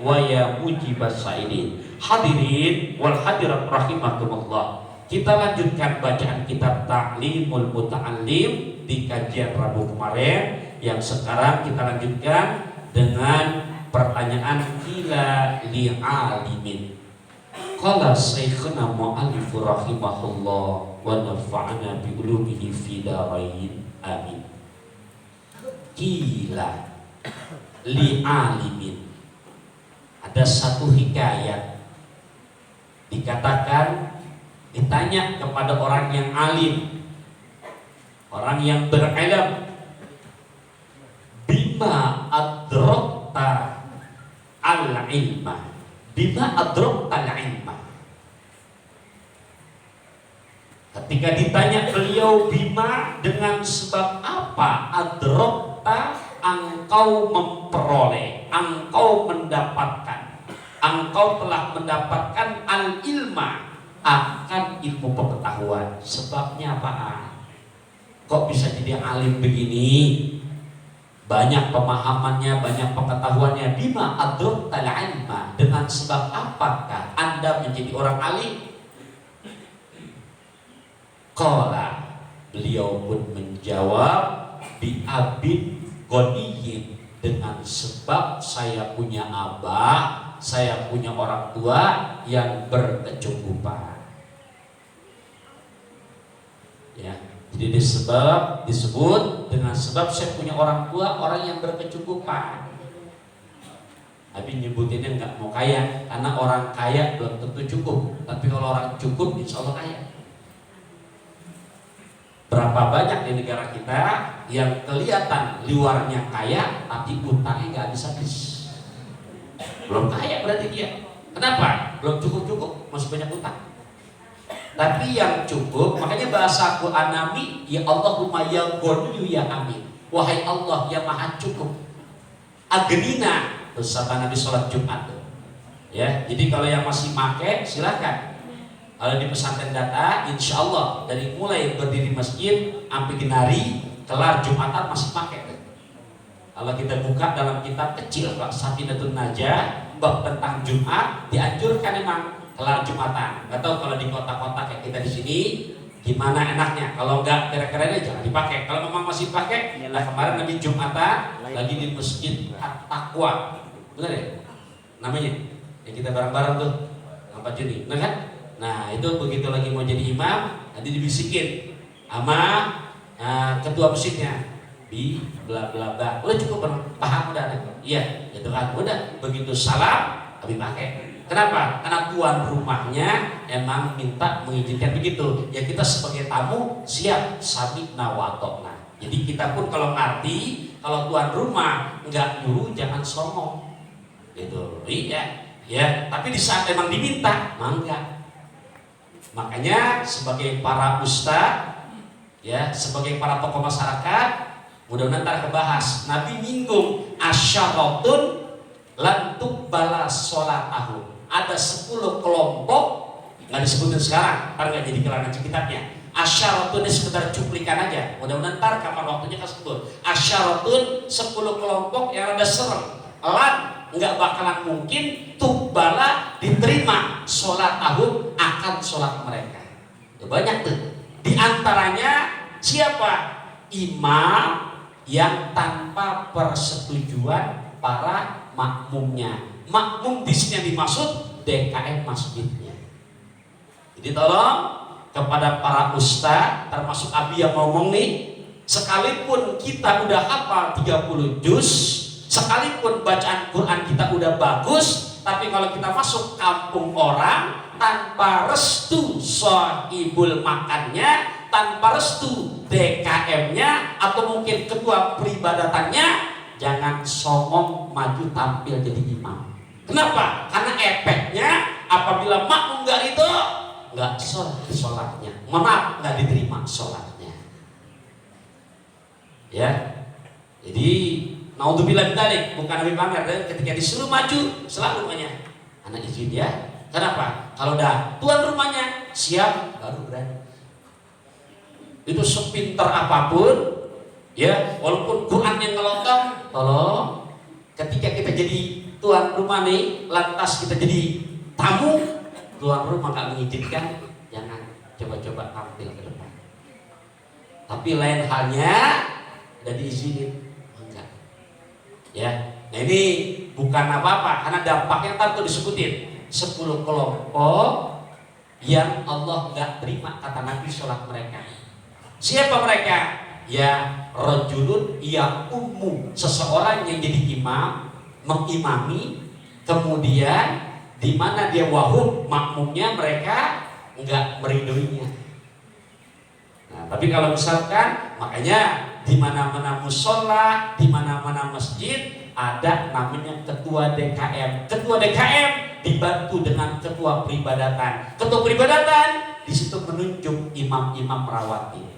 wa ya mujibas sa'ilin. Hadirin wal hadirat rahimakumullah. Kita lanjutkan bacaan kitab Ta'limul Muta'allim di kajian Rabu kemarin. Yang sekarang kita lanjutkan dengan pertanyaan ila li'alimin. Qala Syekhuna mu'allif rahimahullah wa nafa'ana bi ulumihi fid dharain. Amin. Qila li'alimin. Ada satu hikayat dikatakan, ditanya kepada orang yang alim, orang yang berilmu, bima adrakta al-ilma, bima adrakta al-ilma. Ketika ditanya beliau, bima, dengan sebab apa adrakta, engkau memperoleh, engkau mendapatkan, engkau telah mendapatkan al-ilma, akan ilmu pengetahuan. Sebabnya apa? Kok bisa jadi alim begini? Banyak pemahamannya, banyak pengetahuannya. Bima adraktal ilma, dengan sebab apakah Anda menjadi orang alim? Qala, beliau pun menjawab, bi abid ghaniyin, dengan sebab saya punya abah, saya punya orang tua yang berkecukupan. Ya, jadi disebut dengan sebab saya punya orang tua, orang yang berkecukupan. Tapi nyebutinnya nggak mau kaya, karena orang kaya belum tentu cukup. Tapi kalau orang cukup, insya Allah kaya. Berapa banyak di negara kita yang kelihatan luarnya kaya, tapi utangnya nggak habis-habis. Belum kaya berarti dia. Kenapa? Belum cukup-cukup, masih banyak utang. Tapi yang cukup, makanya bahasa Quran Nabi, ya Allahumma ya Ghaniyu ya Amin. Wahai Allah yang maha cukup, Agnina, bersama Nabi sholat Jumat tuh. Ya, jadi kalau yang masih pakai silakan. Kalau di pesantren data, insya Allah dari mulai berdiri masjid sampai genari, kelar Jumatan masih pakai tuh. Kalau kita buka dalam kitab kecil Pak Safinatun Najah, bab tentang Jumat, dianjurkan memang kelar Jumatan. Atau kalau di kota-kota kayak kita di sini, gimana enaknya? Kalau enggak keren-kerennya jangan dipakai. Kalau memang masih pakai, nah kemarin Nabi Jumatan lagi di masjid At-Taqwa, benar ya? Namanya, yang kita bareng-bareng tuh, 4 Juni, benar kan? Nah itu begitu lagi mau jadi imam, nanti dibisikin sama ketua masjidnya, bi bla bla bla. Udah cukup paham udah? Iya, itu kan udah. Begitu salam, habis pakai. Kenapa? Karena tuan rumahnya emang minta mengizinkan begitu. Ya kita sebagai tamu siap sami'na wa ata'na. Jadi kita pun kalau ngerti, kalau tuan rumah nggak nyuruh jangan songong. Gitu. Iya. Ya, tapi di saat emang diminta, mangga. Makanya sebagai para ustadz, ya, sebagai para tokoh masyarakat, mudah-mudahan ntar kebahas. Nabi nyinggung asyaratun lan tuqbala sholatahu. Ada 10 kelompok, nggak disebutin sekarang, ntar nggak jadi kelangan kitabnya. Asyaratun ini sekedar cuplikan aja. Mudah-mudahan ntar kapan waktunya kasebut. Asyaratun 10 kelompok yang ada serem. Lan nggak bakalan mungkin tuqbala diterima sholat tahun akan sholat mereka. Ya, banyak tuh. Di antaranya siapa? Imam yang tanpa persetujuan para makmumnya. Makmum di sini yang dimaksud DKM masjidnya. Jadi tolong kepada para ustadz, termasuk Abi yang ngomong nih, sekalipun kita udah hafal 30 juz, sekalipun bacaan Quran kita udah bagus, tapi kalau kita masuk kampung orang tanpa restu sahibul makannya, tanpa restu DKM-nya atau mungkin ketua peribadatannya, jangan songong maju tampil jadi imam. Kenapa? Karena efeknya apabila makmum nggak sholatnya, maaf nggak diterima sholatnya. Ya, jadi naudzubillah dzalik, bukan Nabi pamer, ketika disuruh maju selalu banyak anak izin ya. Kenapa? Kalau udah tuan rumahnya siap, baru berani. Itu sepinter apapun, ya, walaupun Quran yang ngelotong, tolong ketika kita jadi tuan rumah nih, lantas kita jadi tamu, tuan rumah nggak mengizinkan, jangan coba-coba tampil ke depan. Tapi lain halnya udah diizinin, enggak. Ya, nah ini bukan apa-apa, karena dampaknya ntar tuh disebutin 10 kelompok yang Allah nggak terima kata Nabi sholat mereka. Siapa mereka? Ya rajulun ya ummu, seseorang yang jadi imam, mengimami, kemudian di mana dia wahum makmumnya mereka enggak meridoinya. Nah, tapi kalau misalkan makanya di mana-mana musola, di mana-mana masjid ada namanya ketua DKM. Ketua DKM dibantu dengan ketua peribadatan. Ketua peribadatan di situ menunjuk imam-imam rawatib.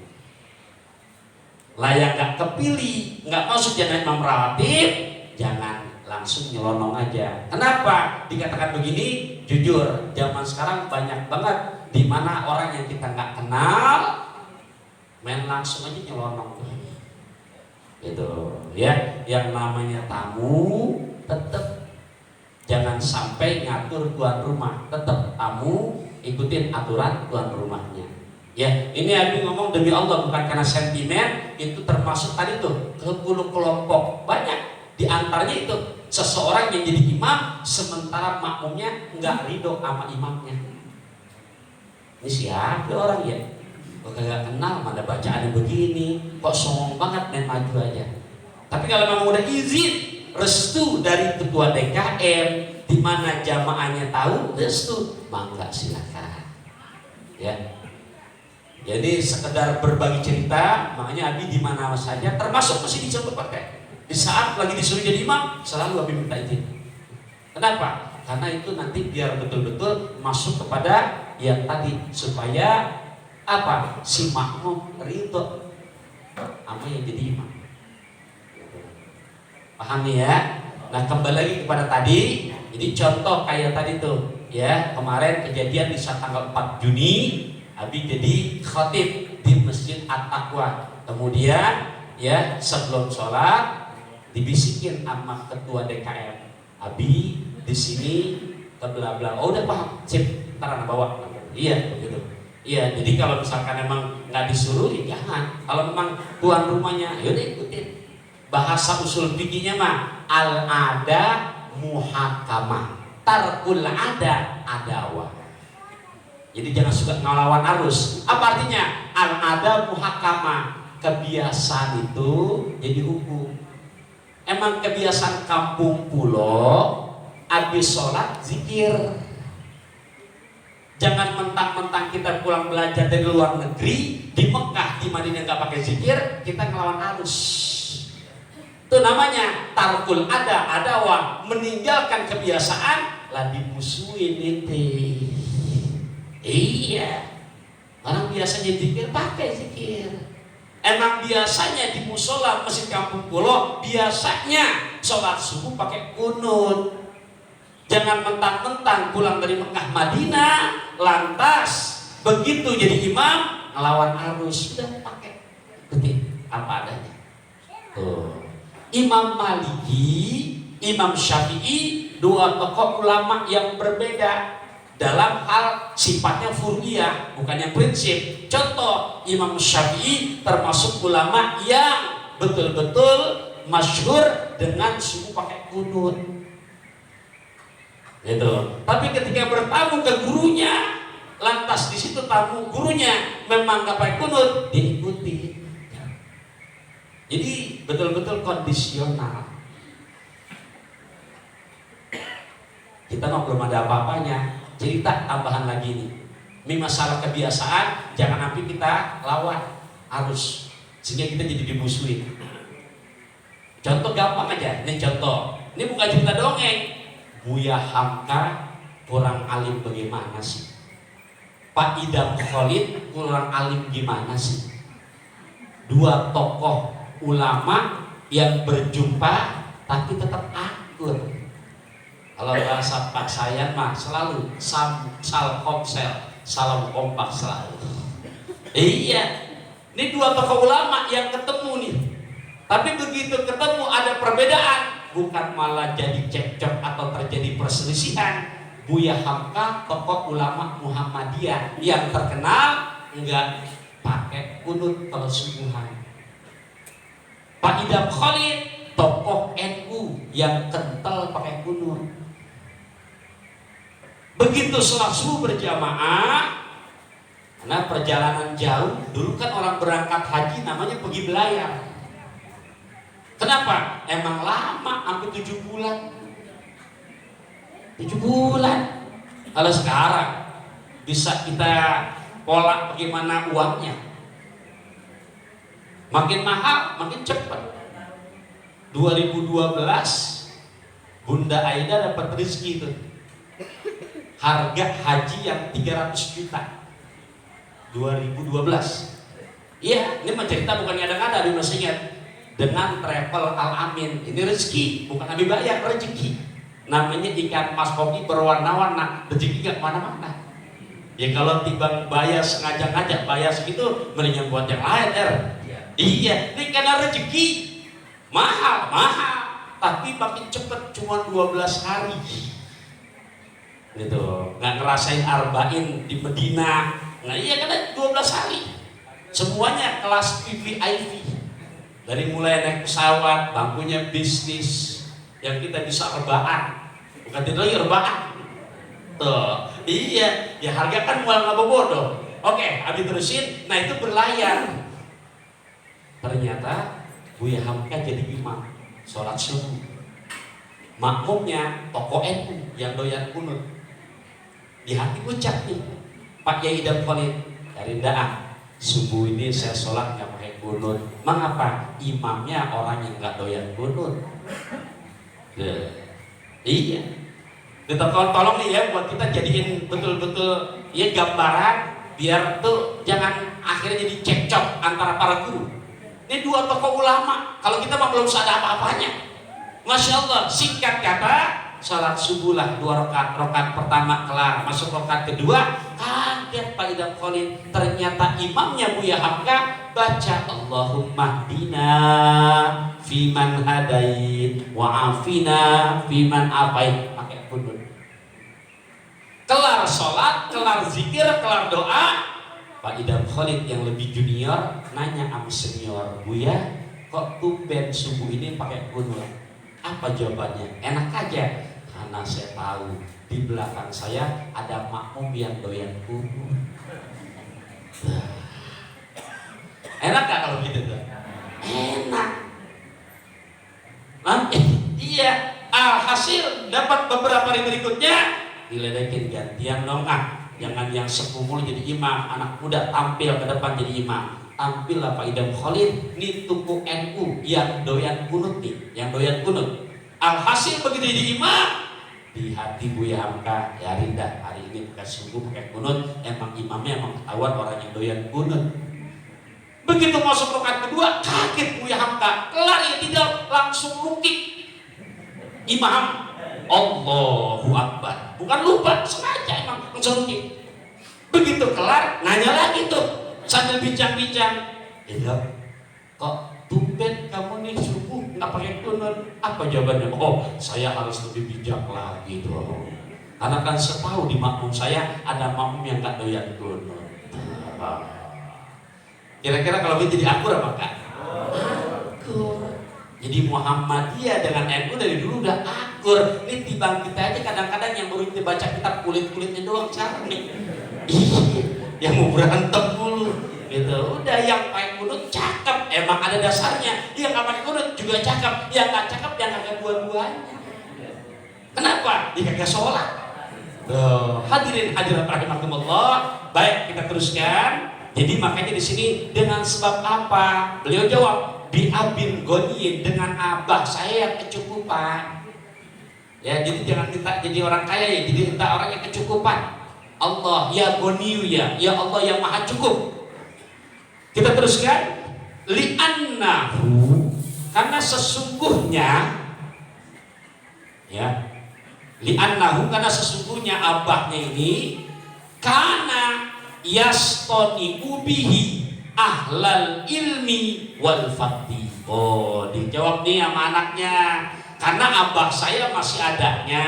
Lah yang nggak kepilih, nggak masuk jadi imam rawatib, jangan langsung nyelonong aja. Kenapa dikatakan begini? Jujur, zaman sekarang banyak banget di mana orang yang kita nggak kenal main langsung aja nyelonong. Itu ya, yang namanya tamu tetap jangan sampai ngatur tuan rumah, tetap tamu ikutin aturan tuan rumahnya. Ya, ini Abi ngomong demi Allah bukan karena sentimen, itu termasuk tadi tuh 10 kelompok. Banyak di antaranya itu seseorang yang jadi imam sementara makmumnya nggak ridho sama imamnya. Ini siapa orang ya? Kok kagak kenal, mana bacaannya begini, kok songong banget main maju aja. Tapi kalau memang udah izin restu dari ketua DKM, di mana jamaahnya tahu restu, mangga silakan. Ya. Jadi sekedar berbagi cerita, makanya Abi di mana saja, termasuk masih disebut pakai. Di saat lagi disuruh jadi imam, selalu Abi minta izin. Kenapa? Karena itu nanti biar betul-betul masuk kepada yang tadi, supaya apa? Si makmum ridho sama yang jadi imam. Paham ya? Nah kembali lagi kepada tadi, ini contoh kayak tadi tuh, ya kemarin kejadian di saat tanggal 4 Juni. Abi jadi khatib di Masjid At-Taqwa. Kemudian ya sebelum sholat dibisikin sama ketua DKM, Abi di sini ke bla bla. Oh udah paham, sip, ntar anak bawa. Iya begitu. Iya, jadi kalau misalkan emang nggak disuruh, ya jangan. Kalau memang tuan rumahnya, yaudah ikutin. Bahasa usul fikihnya mah al-ada muhakamah, tarkul ada adawah. Jadi jangan suka ngelawan arus. Apa artinya? Al-ada muhakamah, kebiasaan itu jadi hukum. Emang kebiasaan kampung pulau habis sholat zikir. Jangan mentang-mentang kita pulang belajar dari luar negeri, di Mekah, di Madinah nggak pakai zikir, kita ngelawan arus. Itu namanya tarkul adawah, meninggalkan kebiasaan lah dimusuhin itu. Iya, orang biasanya zikir pakai zikir. Emang biasanya di musola masjid kampung pulau biasanya sholat subuh pakai kunut. Jangan mentang-mentang pulang dari Mekah Madinah lantas begitu jadi imam ngelawan arus, sudah pakai betul apa adanya. Tuh. Imam Maliki, Imam Syafi'i, dua tokoh ulama yang berbeda dalam hal sifatnya furu'iyah, bukan yang prinsip. Contoh, Imam Syafi'i termasuk ulama yang betul-betul masyhur dengan subuh pakai kunut. Gitu. Tapi ketika bertamu ke gurunya, lantas di situ tamu gurunya memang nggak pakai kunut, diikuti. Jadi betul-betul kondisional. Kita mah belum ada apa-apanya. Cerita tambahan lagi nih. Ini masalah kebiasaan, jangan sampai kita lawan arus sehingga kita jadi dimusuhin. Contoh gampang aja, ini contoh. Ini bukan cerita dongeng. Buya Hamka kurang alim bagaimana sih? Pak Idam Khalid kurang alim gimana sih? Dua tokoh ulama yang berjumpa tapi tetap akur. Kalau bahasa Pak Sayan mah selalu salam kompak selalu. Iya, ini dua tokoh ulama yang ketemu nih. Tapi begitu ketemu ada perbedaan, bukan malah jadi cekcok atau terjadi perselisihan. Buya Hamka, tokoh ulama Muhammadiyah yang terkenal enggak pakai kunut kalau subuhan. Pak Idam Khalid, tokoh NU yang kental pakai kunut. Begitu sholat subuh berjamaah, karena perjalanan jauh, dulu kan orang berangkat haji namanya pergi belayar. Kenapa? Emang lama, hampir 7 bulan. 7 bulan. Kalau sekarang bisa kita pola bagaimana uangnya. Makin mahal, makin cepat. 2012 Bunda Aida dapat rezeki itu. Harga haji yang 300 juta. 2012. Iya, ini cerita bukan ngada-ngada, di masih ingat. Dengan travel Al-Amin, ini rezeki, bukan Nabi bayar, rezeki. Namanya ikan mas kopi berwarna-warna, rezeki gak kemana-mana. Ya kalau timbang bayar sengaja ngajak bayar segitu, mendingan buat yang lain. Iya, ini karena rezeki mahal, tapi makin cepet, cuma 12 hari. Gitu, nggak ngerasain arba'in di Medina. Nah iya karena 12 hari. Semuanya kelas VVIP. Dari mulai naik pesawat, bangkunya bisnis, yang kita bisa rebaan, bukan tidak lagi rebaan. Tuh, iya, ya harga kan mual nggak bodoh. Oke, habis terusin, nah itu berlayar. Ternyata Buya Hamka jadi imam sholat subuh. Makmumnya tokoh NU yang doyan kunut. Di hati ucap nih, Pak Yai Idam Khalid dari Daang, subuh ini saya sholat nggak pakai kunut. Mengapa? Imamnya orang yang nggak doyan kunut. Iya. Tolong nih ya buat kita jadiin betul-betul ya gambaran biar tuh jangan akhirnya jadi cekcok antara para guru. Ini 2 tokoh ulama. Kalau kita mah belum sadar apa-apanya. Masya Allah, singkat kata, salat subuh lah 2 rakaat. Rakaat pertama kelar, masuk rakaat kedua, kaget Pak Idam Khalid. Ternyata imamnya Buya Hamka baca Allahumma hdina fiman hadait wa afina fiman afait, pakai kunut. Kelar sholat, kelar zikir, kelar doa, Pak Idam Khalid yang lebih junior nanya sama senior, Buya kok tumben subuh ini pakai kunut? Apa jawabannya? Enak aja, karena saya tahu di belakang saya ada makmum yang doyan kunut. Enak gak kalau gitu tuh? Enak. Iya, alhasil dapat beberapa hari berikutnya diledekin gantian dong, jangan yang sepuh jadi imam, anak muda tampil ke depan jadi imam. Tampillah Pak Idam Khalid, nih tuku NU yang doyan kunut nih, yang doyan kunut. Alhasil begitu jadi imam, di hati Buya Hamka, ya Rinda hari ini bukan subuh pakai kunut, emang imamnya emang ketahuan orang yang doyan kunut. Begitu masuk rakaat kedua, kaget Buya Hamka, kelar ya tidak langsung rukik. Imam Allahu Akbar, bukan lupa, sengaja emang langsung rukik. Begitu kelar, nanya lagi tuh sambil bincang-bincang, ya kok tumben kamu nih subuh nggak pakai kunut? Apa jawabannya? Oh, saya harus lebih bijak lagi dong, karena kan setahu di makmum saya ada makmum yang nggak doyan kunut. Kira-kira kalau kita jadi akur apa enggak? Akur. Jadi Muhammadiyah dengan NU dari dulu udah akur. Ini timbang kita aja kadang-kadang yang baru kita baca kitab kulit-kulitnya doang cara nih. Yang mau berantem dulu gitu. Udah yang pakai kunut cakep, emang ada dasarnya. Yang nggak pakai kunut juga cakep. Yang nggak cakep yang kagak dua-duanya. Kenapa? Dia kagak sholat. Hadirin hadirat rahimakumullah. Baik, kita teruskan. Jadi makanya di sini dengan sebab apa? Beliau jawab, bi abin goniin, dengan abah saya yang kecukupan. Ya, jadi jangan minta jadi orang kaya ya, jadi minta orang yang kecukupan. Allah ya goniyu ya Allah yang maha cukup. Kita teruskan, li'annahu, karena sesungguhnya ya, li'annahu, karena sesungguhnya abahnya ini karena yastoni ubihi ahlal ilmi wal fakti. Oh, dijawab nih sama anaknya, karena abah saya masih adanya,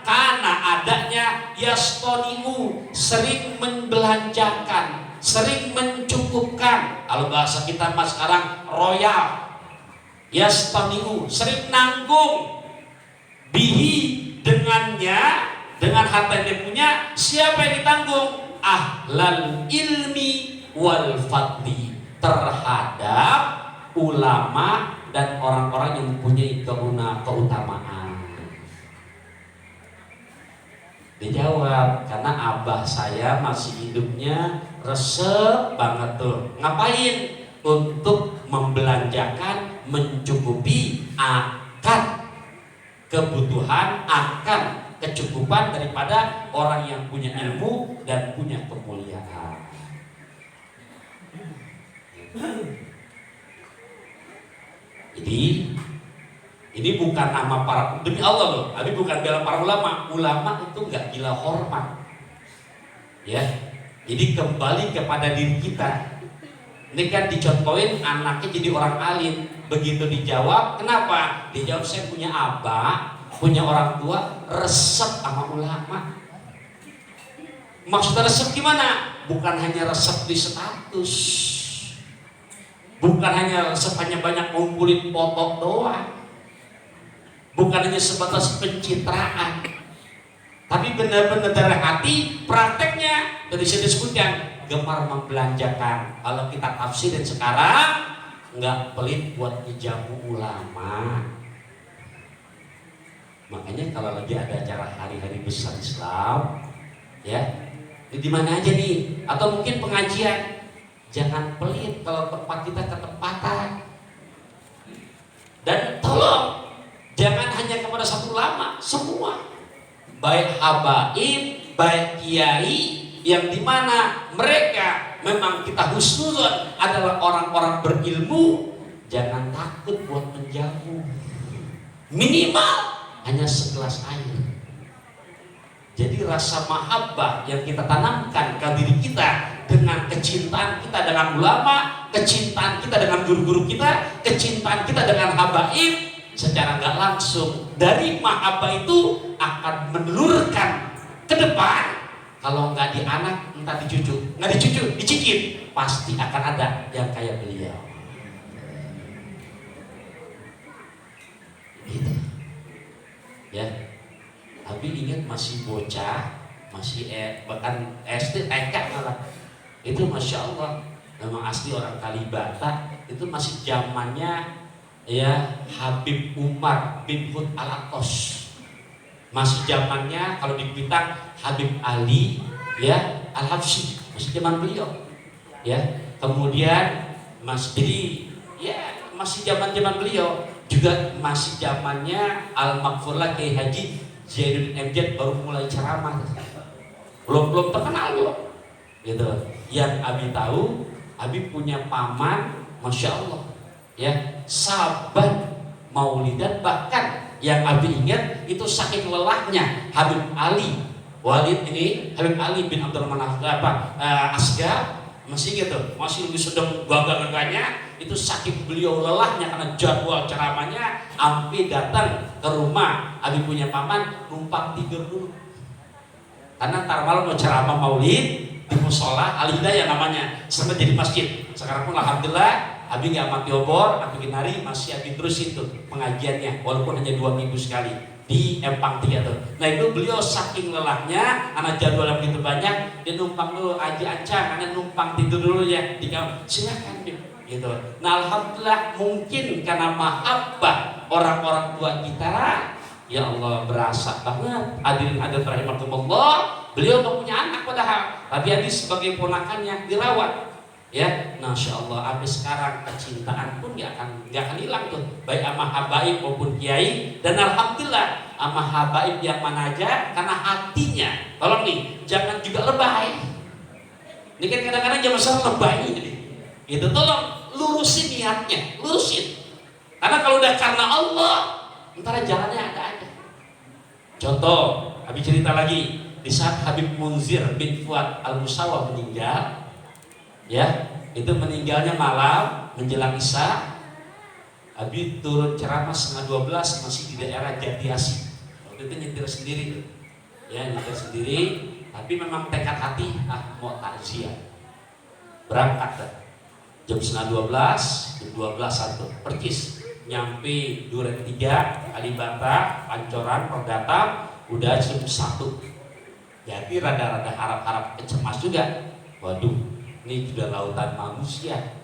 karena adanya yastoniu, sering membelanjakan, sering mencukupkan. Kalau bahasa kita mas sekarang royal, yastoniu, sering nanggung, bihi, dengannya, dengan harta yang dia punya. Siapa yang ditanggung? Ahlal ilmi wal fadli, terhadap ulama dan orang-orang yang mempunyai keutamaan. Dijawab, karena abah saya masih hidupnya resep banget tuh. Ngapain? Untuk membelanjakan, mencukupi akan kebutuhan, akan kecukupan daripada orang yang punya ilmu dan punya kemuliaan. Jadi ini bukan nama para, demi Allah loh, tapi bukan bela para ulama. Ulama itu nggak gila hormat, ya. Jadi kembali kepada diri kita. Ini kan dicontohin anaknya jadi orang alim. Begitu dijawab, kenapa? Dijawab, saya punya abah, punya orang tua, resep sama ulama. Maksudnya resep gimana? Bukan hanya resep di status, bukan hanya resep hanya banyak ngumpulin foto doang, bukan hanya sebatas pencitraan, tapi benar-benar dari hati. Prakteknya dari sini disebutkan gemar membelanjakan. Kalau kita tafsirin sekarang, nggak pelit buat ngejamu ulama. Makanya kalau lagi ada acara hari-hari besar Islam, ya, di mana aja nih, atau mungkin pengajian, jangan pelit kalau tempat kita ketepatan. Dan tolong jangan hanya kepada satu ulama, semua, baik habaib, baik kiai, yang dimana mereka memang kita husnuzon adalah orang-orang berilmu. Jangan takut buat menjamu, minimal hanya segelas air. Jadi rasa mahabbah yang kita tanamkan ke diri kita dengan kecintaan kita dengan ulama, kecintaan kita dengan guru-guru kita, kecintaan kita dengan habaib, secara nggak langsung dari mahabbah itu akan menelurkan ke depan. Kalau nggak di anak, entah di cucu, nggak di cucu, dicicit, pasti akan ada yang kayak beliau. Gitu. Ya, tapi ingat masih bocah, masih bahkan SD, TK malah. Itu masya Allah, memang asli orang Kalibata. Itu masih zamannya ya Habib Umar bin Hud Al-Atos. Masih zamannya kalau di Kuitang Habib Ali ya Al-Habsyi, masih zaman beliau. Ya, kemudian jadi ya masih zaman beliau. Juga masih zamannya Al-Maghfurlah Kiai Haji Zainuddin MZ baru mulai ceramah. Belum terkenal loh. Gitu. Yang Abi tahu, Abi punya paman, masya Allah, ya, sahabat maulidan. Bahkan yang Abi ingat itu saking lelahnya Habib Ali Walid ini, Habib Ali bin Abdurrahman Asgar, masih gitu, masih lebih sedang gagah-gagahnya. Itu saking beliau lelahnya karena jadwal ceramahnya, sampai datang ke rumah Abi punya paman, numpang tidur dulu. Karena ntar malam mau ceramah maulid di musola Al Hidayah namanya, sampai jadi masjid. Sekarang pun alhamdulillah Abi nggak mati obor, Abi Kinari masih Abi terus itu pengajiannya, walaupun hanya 2 minggu sekali di Empang 3 tuh. Nah itu beliau saking lelahnya, anak jadwal yang begitu banyak, dia numpang dulu Aji Ancang, karena numpang tidur dulu ya di kamar. Silakan gitu. Nah alhamdulillah mungkin karena mahabbah orang-orang tua kita, ya Allah berasa banget. Hadirin rahimakumullah, beliau gak punya anak padahal, tapi Abi sebagai ponakannya dirawat. Ya, masya Allah, sampai sekarang kecintaan pun gak akan hilang tuh, baik sama habaib maupun kiai. Dan alhamdulillah sama habaib yang mana aja, karena hatinya, tolong nih, jangan juga lebay. Ini kan kadang-kadang jangan masalah lebay jadi. Itu tolong lurusin niatnya, lurusin. Karena kalau udah karena Allah, ntar jalannya ada aja. Contoh, Habib cerita lagi, di saat Habib Munzir bin Fuad Al-Musawa meninggal, ya, itu meninggalnya malam menjelang Isya. Abi turun ceramah 11:30 masih di daerah Jatiasi. Waktu itu nyetir sendiri, ya nyetir sendiri. Tapi memang tekad hati, mau takziah. Berangkat dah. Jam 11:30, jam 12:01 percis nyampe Duren 3, Kalibata, Pancoran, Perdata, udah jam 1. Jadi rada-rada harap-harap cemas juga. Waduh, ini sudah lautan manusia.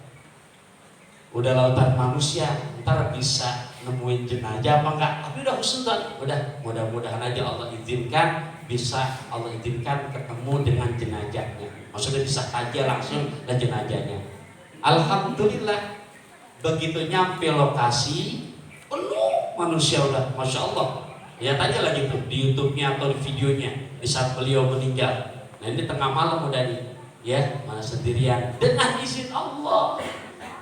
Udah lautan manusia, ntar bisa nemuin jenazah apa enggak? Tapi udah husnuzon, udah mudah-mudahan aja Allah izinkan ketemu dengan jenazahnya. Maksudnya bisa aja langsung dan jenazahnya. Alhamdulillah, begitu nyampe lokasi penuh manusia udah, masya Allah. Lihat aja lagi tuh di YouTube-nya atau di videonya di saat beliau meninggal. Nah ini tengah malam udah nih, ya mana sendirian dengan izin Allah.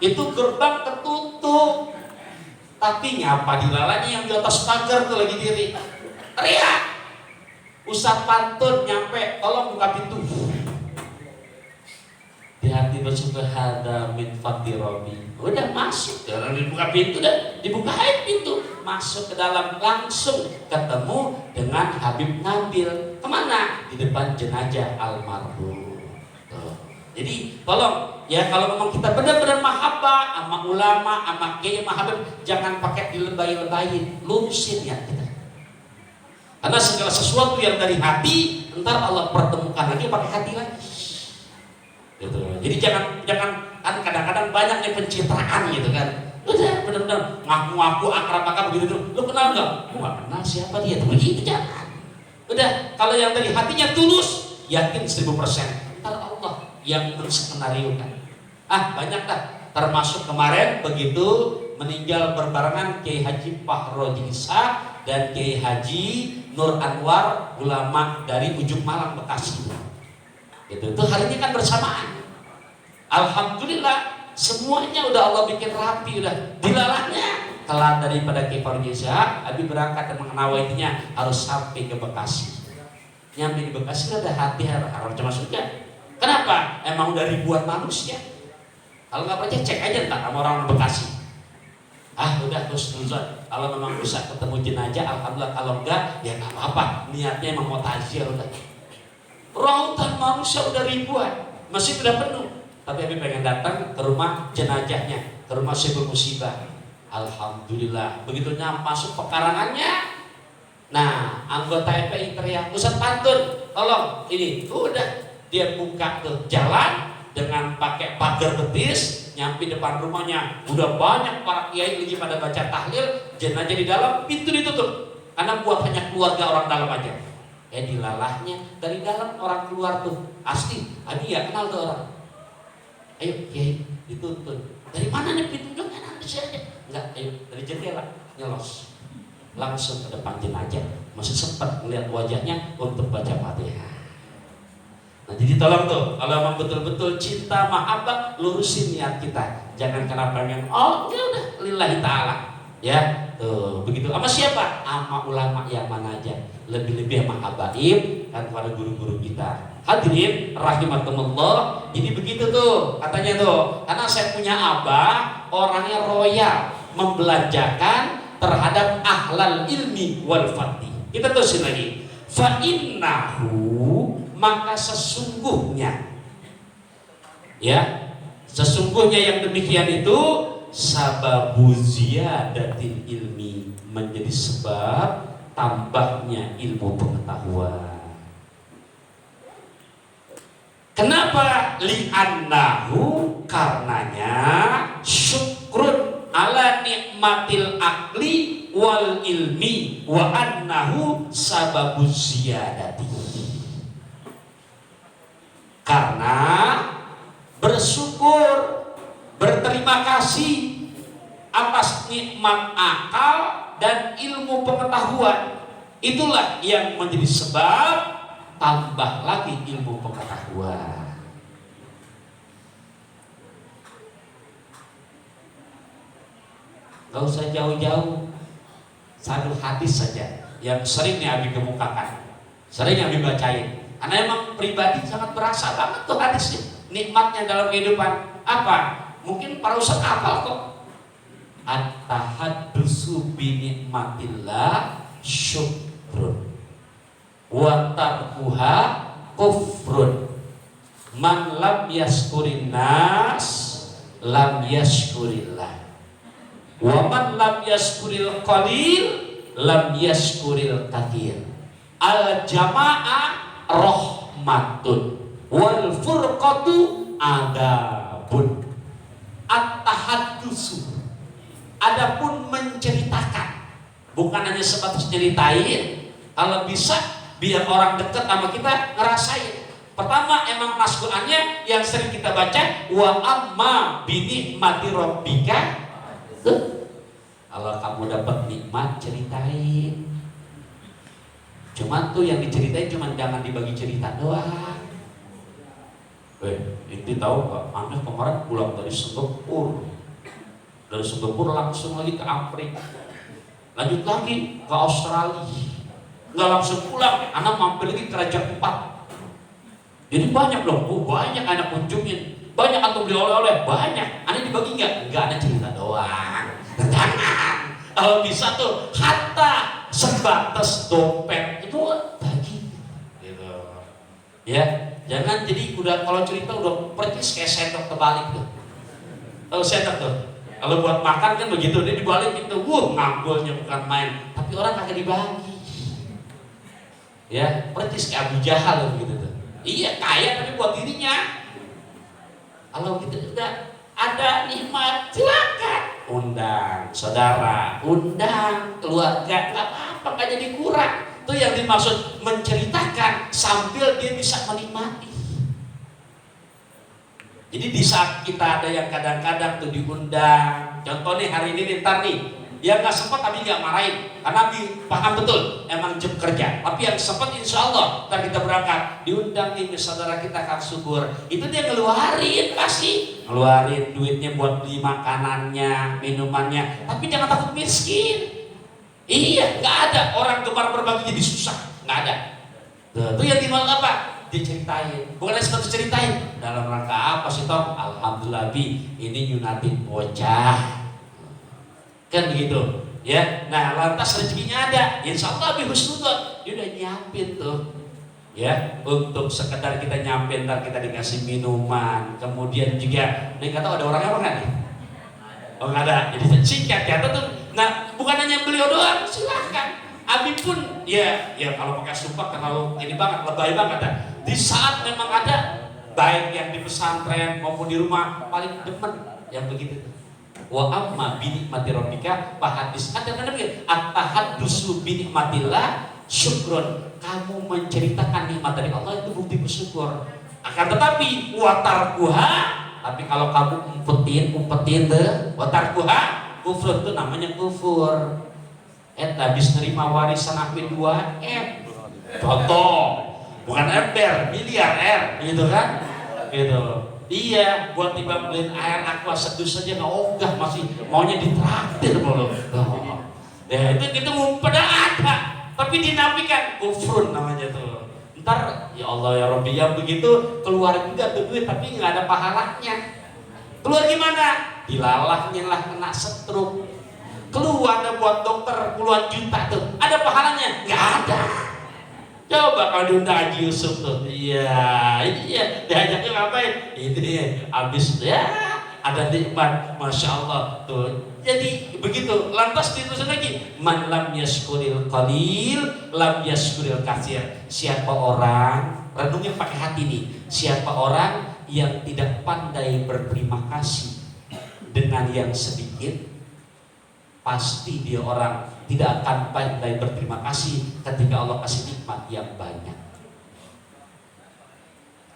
Itu gerbang ketutup, tapi nyapa dilalanya yang di atas pagar tuh lagi diri teriak, Ustaz pantun nyampe, tolong buka pintu. Di hati bersyukur hada min fatirobi, udah masuk, jangan dibuka pintu, dan dibukain pintu, masuk ke dalam, langsung ketemu dengan Habib Nabil. Kemana? Di depan jenazah almarhum. Jadi tolong ya, kalau memang kita benar-benar mahabbah sama ulama, sama kiai, sama habib, jangan pakai dilebay-lebayin, lurusin ya kita. Karena segala sesuatu yang dari hati, ntar Allah pertemukan lagi pakai hati lagi. Gitu. Jadi jangan kan kadang-kadang banyak nih pencitraan gitu kan. Udah benar-benar ngaku-ngaku akrab begitu tuh. Lu kenal nggak? Gua nggak kenal siapa dia. Tuh begitu jangan. Udah, kalau yang dari hatinya tulus, yakin 1000%. Ntar Allah yang menskenario kan. Banyak dah. Termasuk kemarin begitu meninggal berbarengan Kiai Haji Fahroji Isa dan Kiai Haji Nur Anwar, ulama dari Ujung Malang Bekasi. Itu harinya kan bersamaan. Alhamdulillah semuanya udah Allah bikin rapi, udah dilalahnya. Kelar daripada Kiai Fahroji Isa, Abi berangkat dan mengenawaitinya harus sampai ke Bekasi. Nyampe di Bekasi ada hati harap cuma surga. Kenapa? Emang udah ribuan manusia. Kalau nggak percaya cek aja ntar sama orang Bekasi. Udah terus nuzon. Kalau memang bisa ketemu jenazah, alhamdulillah. Kalau enggak, ya nggak apa-apa. Niatnya emang mau takziah udah. Rautan manusia udah ribuan, masih udah penuh. Tapi Abi pengen datang ke rumah jenazahnya, ke rumah Syekh Musibah. Alhamdulillah. Begitu masuk pekarangannya, nah anggota FPI teriak, Ustaz pantun, tolong ini. Udah. Dia buka tuh jalan dengan pakai pagar betis, nyampe depan rumahnya, udah banyak para kiai lagi pada baca tahlil, jenazah di dalam, pintu ditutup karena buat hanya keluarga orang dalam aja. Dilalahnya dari dalam orang keluar tuh asli, Abi ya kenal tuh orang. Ayo kiai ditutup. Dari mana nih pintu? Jangan di sini. Enggak, ayo dari jendela nyelos langsung ke depan jenazah, masih sempat melihat wajahnya untuk baca Fatihah. Nah, jadi tolong tuh, kalau memang betul-betul cinta mahabbah, lurusin niat kita. Jangan karena pengen, ya udah, lillahi ta'ala. Ya, tuh, begitu. Sama siapa? Sama ulama yang mana aja. Lebih-lebih sama habaib dan kepada guru-guru kita. Hadirin rahimakumullah. Jadi begitu tuh, katanya tuh. Karena saya punya abah, orangnya royal, membelanjakan terhadap ahlal ilmi wal fadli. Kita terusin lagi. Fa innahu, maka sesungguhnya, ya, sesungguhnya yang demikian itu sababu ziyadatil ilmi, menjadi sebab tambahnya ilmu pengetahuan. Kenapa? Li'annahu, karenanya syukrun ala nikmatil akli wal ilmi wa annahu sababu ziyadati. Karena bersyukur, berterima kasih atas nikmat akal dan ilmu pengetahuan, itulah yang menjadi sebab tambah lagi ilmu pengetahuan. Gak usah jauh-jauh, satu hadis saja yang sering Abi kemukakan, sering Abi bacain. Karena emang pribadi sangat berasa banget tuh hadisnya, nikmatnya dalam kehidupan. Apa? Mungkin para ustaz hafal kok. at-tahaddusu bi nikmatillah syukrun wa tarkuha kufrun. Man lam yaskurin nas lam yaskurillah, wa man lam yaskuril qalil lam yaskuril kathir. Al jamaah rahmatun wal furqatu adabun. At-tahaddusu, adapun menceritakan, bukan hanya sebatas ceritain. Kalau bisa biar orang dekat sama kita ngerasain. Pertama, emang nas Qur'annya yang sering kita baca, wa amma bi nikmati rabbika. Kalau kamu dapat nikmat, ceritain. Cuman tuh yang diceritain cuman jangan dibagi cerita doang. Itu tahu nggak? Anda kemarin pulang dari Singapura, langsung lagi ke Afrika, lanjut lagi ke Australia, nggak langsung pulang, Anda mampir lagi ke Raja Empat. Jadi banyak loh, banyak Anda kunjungin, banyak atau beli oleh-oleh, banyak. Anda dibagi nggak? Nggak, ada cerita doang. Jangan. Kalau bisa tuh, hatta sebatas dompet itu bagi, gitu. Ya. Jangan jadi udah kalau cerita udah percis kayak sendok terbalik tuh. Tahu sendok tuh? Kalau buat makan kan begitu, dia dibalik gitu. Ngambilnya bukan main. Tapi orang kagak dibagi. Ya, percis kayak Abu Jahal begitu tuh. Iya, kaya tapi buat dirinya. Kalau gitu udah ada nikmat, silakan. Undang saudara, undang keluarga, nggak apa-apa, nggak jadi kurang. Itu yang dimaksud menceritakan sambil dia bisa menikmati. Jadi di saat kita ada yang kadang-kadang tuh diundang, contoh nih hari ini ntar nih, yang nggak sempat tapi nggak marahin, karena paham betul emang jam kerja. Tapi yang sempat insya Allah ntar kita berangkat, diundang nih saudara kita Kang Subur, itu dia ngeluarin pasti, ngeluarin duitnya buat beli makanannya, minumannya, tapi jangan takut miskin. Iya, nggak ada orang gemar berbagi jadi susah, nggak ada. Itu yang dimau apa? Diceritain, bukan hanya sekedar ceritain. Dalam rangka apa sih Tom? Alhamdulillah bi, ini nyunatin bocah, kan begitu. Ya, nah lantas rezekinya ada, insya Allah bi husnudon, dia udah nyiapin tuh. Ya, untuk sekedar kita nyampe, ntar kita dikasih minuman, kemudian juga, nih kata ada orangnya apa nggak nih? Oh nggak ada, jadi singkat ya tuh. Nah, bukan hanya beliau doang, silahkan. Abi pun, ya kalau pakai sumpah terlalu ini banget, lebay banget. Di saat memang ada, baik yang di pesantren maupun di rumah, paling demen yang begitu. Wa amma bi nikmati rabbika fahadis. Ada kan begitu? At-tahaddusu bi nikmatillah syukrun. Kamu menceritakan nikmat dari Allah itu bukti bersyukur. Akan tetapi watarkuha, tapi kalau kamu umpetin deh, watarkuha kufur itu namanya kufur. Habis nerima warisan aku 2 M. Contoh, bukan ember, miliar gitu kan? Gitu. Iya, buat tiba beliin air aqua sedus saja nggak ogah, masih maunya ditraktir mulu. Ya itu pada ada, tapi dinafikan kufur namanya tuh. Ntar ya Allah ya Rabbi ya begitu keluar juga tuh duit tapi nggak ada pahalanya. Keluar gimana? Dilalahnya lah kena stroke. Keluar ada buat dokter puluhan juta tuh. Ada pahalanya? Nggak ada. Coba kalau diundang Haji Yusuf tuh. Iya, ini ya diajaknya ngapain? Ini habis ya ada nikmat, masya Allah tuh. Jadi begitu. Lantas ditulis lagi, man lam yaskuril qalil, lam yaskuril katsir. Siapa orang, renungnya pakai hati nih. Siapa orang yang tidak pandai berterima kasih dengan yang sedikit, pasti dia orang tidak akan pandai berterima kasih ketika Allah kasih nikmat yang banyak.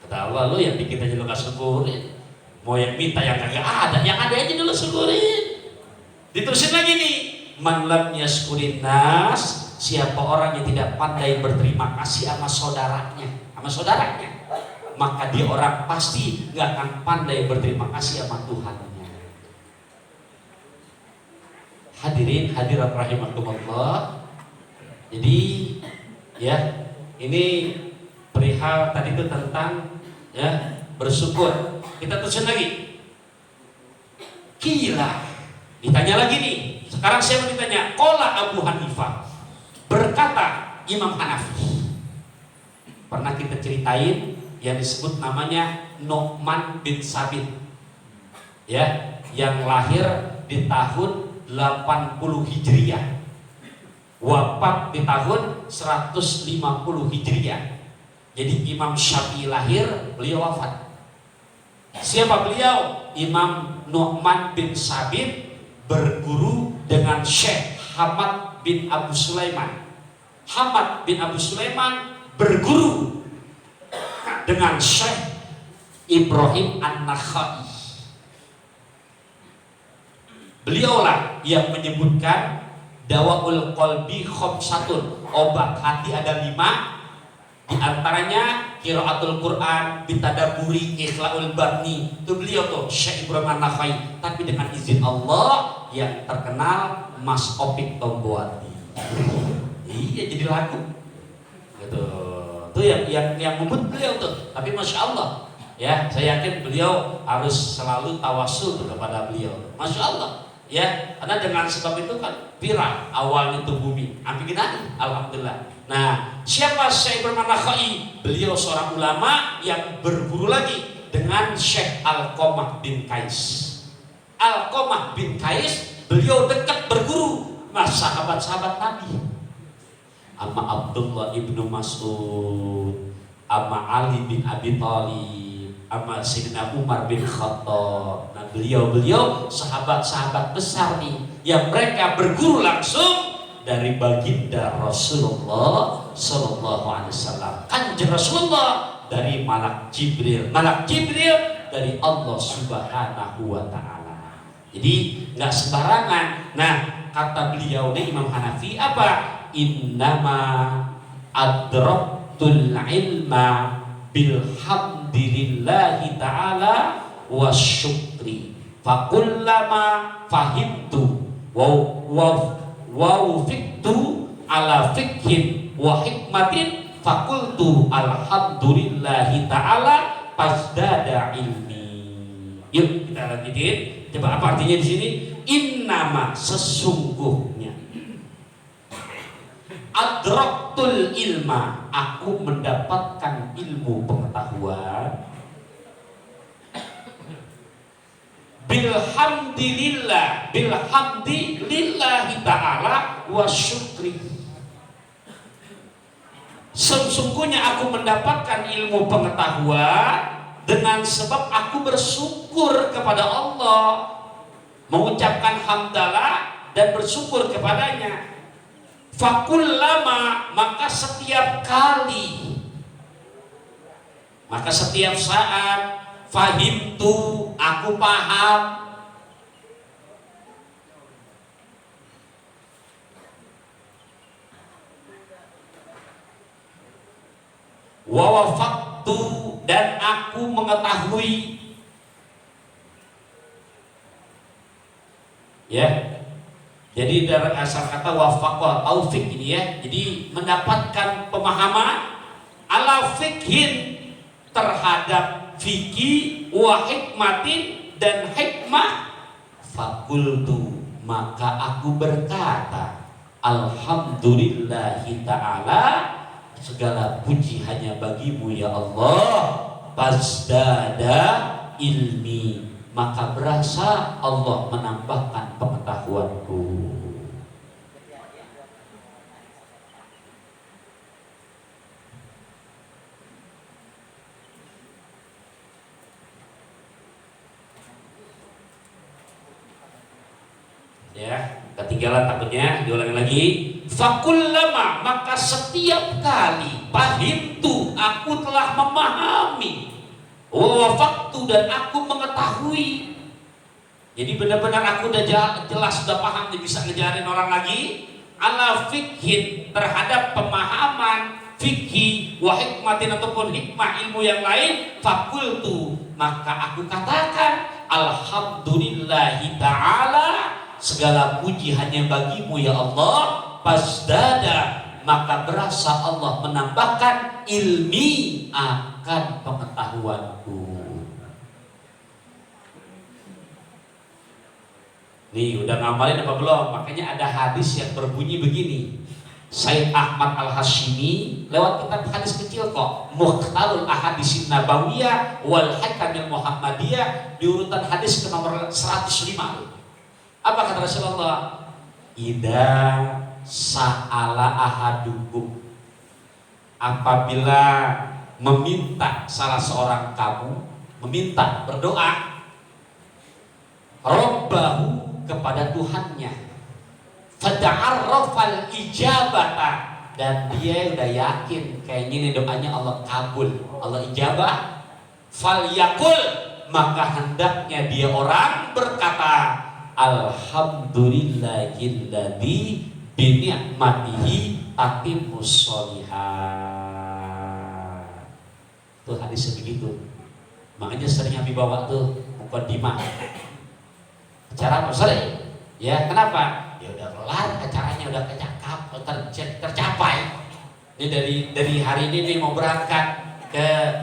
Kata Allah, lu yang bikin aja lu gak syukurin, mau yang minta yang kagak ada, yang ada aja dulu syukurin. Diterusin lagi nih, man lam yaskurin nas, siapa orang yang tidak pandai berterima kasih sama saudaranya, maka dia orang pasti gak akan pandai berterima kasih sama Tuhannya. Hadirin hadirat rahimakumullah. Jadi ya ini perihal tadi itu tentang ya bersyukur. Kita terusin lagi. Kila Ditanya lagi nih, sekarang saya mau ditanya, qala Abu Hanifah, berkata Imam Hanafi. Pernah kita ceritain yang disebut namanya Nu'man bin Sabit, ya, yang lahir di tahun 80 Hijriah, wafat di tahun 150 Hijriah. Jadi Imam Syafi'i lahir, beliau wafat. Siapa beliau? Imam Nu'man bin Sabit berguru dengan Syekh Hamad bin Abu Sulaiman. Hamad bin Abu Sulaiman berguru dengan Syekh Ibrahim An-Nakhai. Beliaulah yang menyebutkan Dawaul Qalbi khamsatun, obat hati ada 5, di antaranya qiraatul Quran, bitadaburi, ikhlaul batni. Itu beliau tuh Syekh Ibrahim An-Nakhai, tapi dengan izin Allah yang terkenal Mas Opik Tomboati. Iya, jadi lagu gitu. Itu yang membuat beliau tuh. Tapi masya Allah, ya, saya yakin beliau harus selalu tawasul kepada beliau. Masya Allah, ya, karena dengan sebab itu kan viral awalnya tuh bumi. Amin, alhamdulillah. Nah, siapa Syekh Ibrahim An-Nakhai? Beliau seorang ulama yang berguru lagi dengan Syekh Alqamah bin Qais. Alqamah bin Qais, beliau dekat berguru sama sahabat-sahabat Nabi. Ama Abdullah ibnu Mas'ud, ama Ali bin Abi Thalib, ama Sayyidina Umar bin Khattab. Nah, beliau sahabat-sahabat besar nih, yang mereka berguru langsung dari baginda Rasulullah Sallallahu Alaihi Wasallam. Kanjeng Rasulullah dari Malak Jibril dari Allah Subhanahu Wa Taala. Jadi nggak sembarangan. Nah, kata beliau nih Imam Hanafi apa? Innama adraktul ilma bilhamdillahi ta'ala wasyukri fakullama fahimtu wa ufiktu ala fikhin wa hikmatin fakultu alhamdulillahi ta'ala pasdada ilmi. Yuk kita lanjutin. Coba apa artinya di sini? Innama sesungguhnya adraktul ilma, aku mendapatkan ilmu pengetahuan bilhamdillahi ta'ala wa syukri. Sesungguhnya aku mendapatkan ilmu pengetahuan dengan sebab aku bersyukur kepada Allah, mengucapkan hamdalah dan bersyukur kepadanya. Fakullama, maka setiap kali, maka setiap saat, fahimtu, aku paham, wawafaktu, dan aku mengetahui, ya. Jadi dari asal kata wafaqah taufik ini, ya. Jadi mendapatkan pemahaman ala fikhin, terhadap fikih, wa hikmatin, dan hikmah. Fakultu, maka aku berkata alhamdulillahi ta'ala, segala puji hanya bagimu ya Allah, pasdada ilmi, maka berasa Allah menambahkan pengetahuanku. Ya, ketinggalan takutnya, diulangi lagi. Fakullama, maka setiap kali, fahimtu, aku telah memahami, wafaktu, dan aku mengetahui. Jadi benar-benar aku udah jelas, sudah paham, dia bisa ngejarin orang lagi. Ala fikhin, terhadap pemahaman fikih, wa hikmatin, ataupun hikmah ilmu yang lain. Fakultu, maka aku katakan alhamdulillahi ta'ala, segala puji hanya bagimu ya Allah, pasdada, maka berasa Allah menambahkan ilmi, akan pengetahuanku. Nih udah ngamalin apa belum? Makanya ada hadis yang berbunyi begini. Said Ahmad Al-Hashimi lewat kitab hadis kecil kok, Mukhtarul Ahadisin Nabawiyah wal Hakamil Muhammadiyah, di urutan hadis ke nomor 105. Apa kata Rasulullah? Ida sa'ala ahadukum, apabila meminta salah seorang kamu, meminta berdoa Rabbahu, kepada Tuhannya, fada'arrafal ijabata, dan dia udah yakin kayaknya ini doanya Allah kabul, Allah ijabah, fal yakul, maka hendaknya dia orang berkata alhamdulillahilladzi bi ni'matihi tatimmus sholihat. Tuh hadisnya begitu. Makanya sering Abi bawa tuh mukadimah acara apa sore ya. Kenapa? Ya udah kelar acaranya, udah tercapai. Ini dari hari ini nih mau berangkat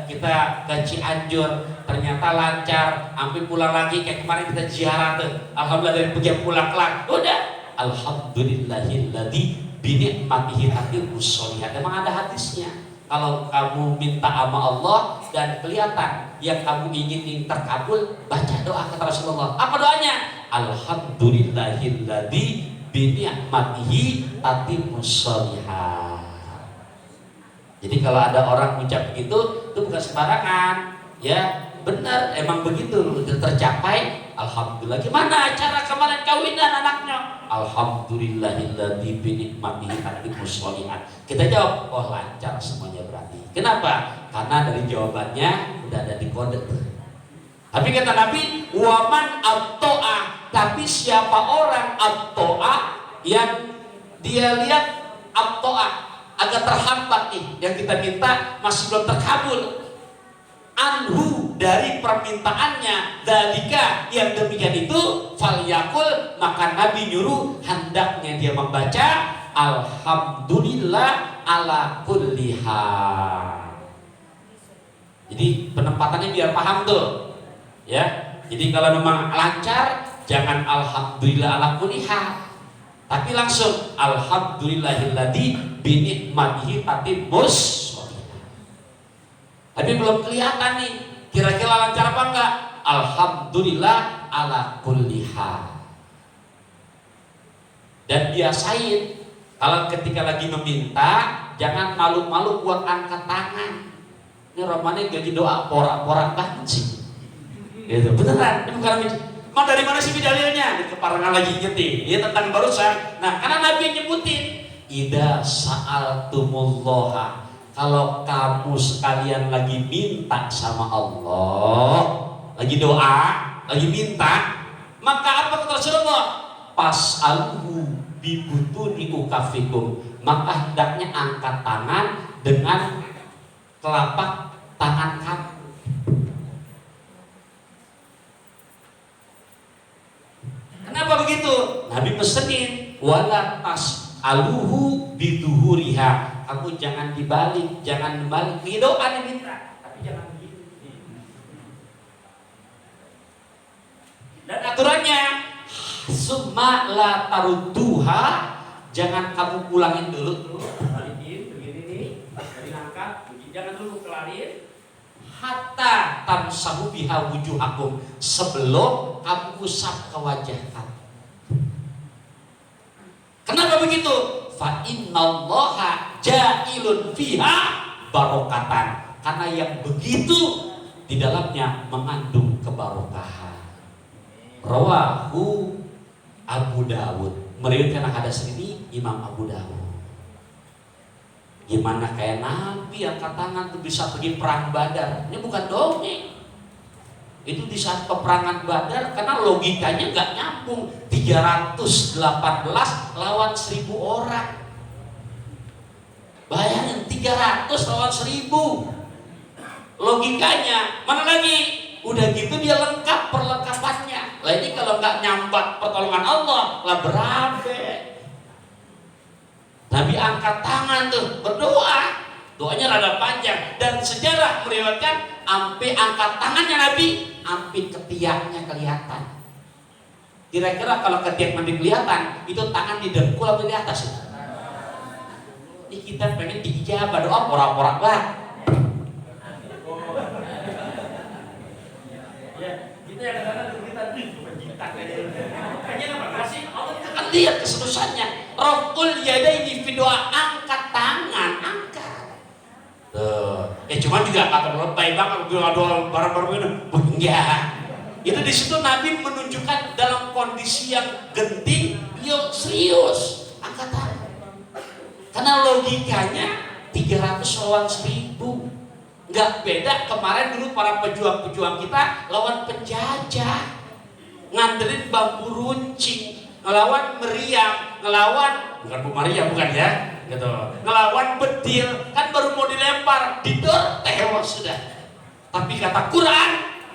kita ke Cianjur, ternyata lancar, sampai pulang lagi kayak kemarin kita ziarah tuh, alhamdulillah dari pergi pulang kelar, udah alhamdulillahilladzi bi ni'matihi tatimmus sholihat. Emang ada hadisnya, kalau kamu minta sama Allah dan kelihatan yang kamu ingin terkabul, baca doa kata Rasulullah. Apa doanya? Alhamdulillahilladzi bi ni'matihi tatimmus sholihat. Jadi kalau ada orang ucap begitu, itu bukan sembarangan, ya benar, emang begitu, udah tercapai, alhamdulillah. Gimana cara kemarin kawinan anaknya? Alhamdulillahilladzi bi ni'matihi tatimmus sholihat. Kita jawab, oh lancar semuanya berarti. Kenapa? Karena dari jawabannya udah ada di kode. Tapi kata Nabi, waman at-to'ah, tapi siapa orang at-to'ah yang dia lihat at-to'ah agak terhambat nih, yang kita minta masih belum terkabul, anhu, dari permintaannya, dalika, yang demikian itu, falyakul, maka Nabi nyuruh hendaknya dia membaca alhamdulillah ala kulli hal. Jadi penempatannya biar paham tuh ya. Jadi kalau memang lancar, jangan alhamdulillah ala kulli hal, tapi langsung alhamdulillahilladzi bi ni'matihi tatimmus sholihat. Tapi belum kelihatan nih, kira-kira lancar apa enggak? Alhamdulillah ala kulli hal. Dan biasain kalau ketika lagi meminta, jangan malu-malu buat angkat tangan. Ini romannya gaji doa porak-porak banget sih. Gitu, beneran, ini bukan. Emang dari mana sih dalilnya? Di keparangan lagi nyetir. Ini tentang barusan. Nah, karena Nabi nyebutin ida sa'altumullaha, kalau kamu sekalian lagi minta sama Allah, lagi doa, lagi minta, maka apa kata Rasulullah? Pas'alhu bibutuni ukafikum, maka hendaknya angkat tangan dengan telapak tangan kamu. Kenapa begitu? Nabi pesenin wala tas'aluhu biduhuriha, kamu jangan dibalik, jangan dibalik. Di doa diminta, tapi jangan begitu. Dan aturannya summa la tarudduha, jangan kamu ulangin dulu, balikin begini nih, dari angkat, jangan dulu kelarin. Hatta tamsahu biha wujuhakum, sebelum kamu usap ke wajah kamu. Kenapa begitu? Fa innallaha ja'ilun fiha barokatan, karena yang begitu di dalamnya mengandung kebarokahan. Rawahu Abu Dawud, meriwayatkan hadis ini Imam Abu Dawud. Gimana kayak Nabi angkat tangan tuh bisa pergi perang Badar? Ini bukan dongeng. Itu di saat peperangan Badar, karena logikanya nggak nyambung. 318 lawan 1000 orang. Bayangin 300 lawan 1000. Logikanya mana lagi? Udah gitu dia lengkap perlengkapannya. Lah ini kalau nggak nyambat pertolongan Allah, lah berabe. Nabi angkat tangan tuh berdoa, doanya rada panjang, dan sejarah meriwayatkan ampe angkat tangannya Nabi, ampe ketiaknya kelihatan. Kira-kira kalau ketiak mandi kelihatan, itu tangan di dengkul atau di atas? Ini kita pengen diijabah, doa porak-porak banget. Ya, kita yang kadang-kadang kita pencinta kayaknya apa kasih Allah akan lihat keseriusannya. Raful yadaini fi doa, angkat tangan, angkat. Cuma juga kata lebay banget doa bareng-bareng itu. Enggak. Itu di situ Nabi menunjukkan dalam kondisi yang genting, dia serius, angkat tangan. Karena logikanya 300 lawan 1000. Nggak beda kemarin dulu para pejuang-pejuang kita lawan penjajah, ngandelin bambu runcing, ngelawan meriam, ngelawan bukan Bu Maria bukan ya, gitu, ngelawan bedil, kan baru mau dilempar, didor, tewas sudah. Tapi kata Quran,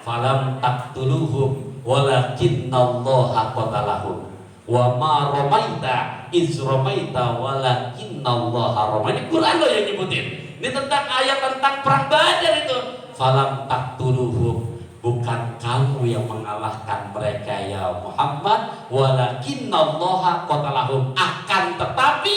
falam taqtuluhum walakinnallaha qatalahum wa ma ramaita iz ramaita walakinnallaha rama. Ini Quran loh yang nyebutin. Ini tentang ayat tentang perang Badar itu. Falam taqtuluhum, bukan kamu yang mengalahkan mereka ya Muhammad, walakinnallaha qatalahum, akan tetapi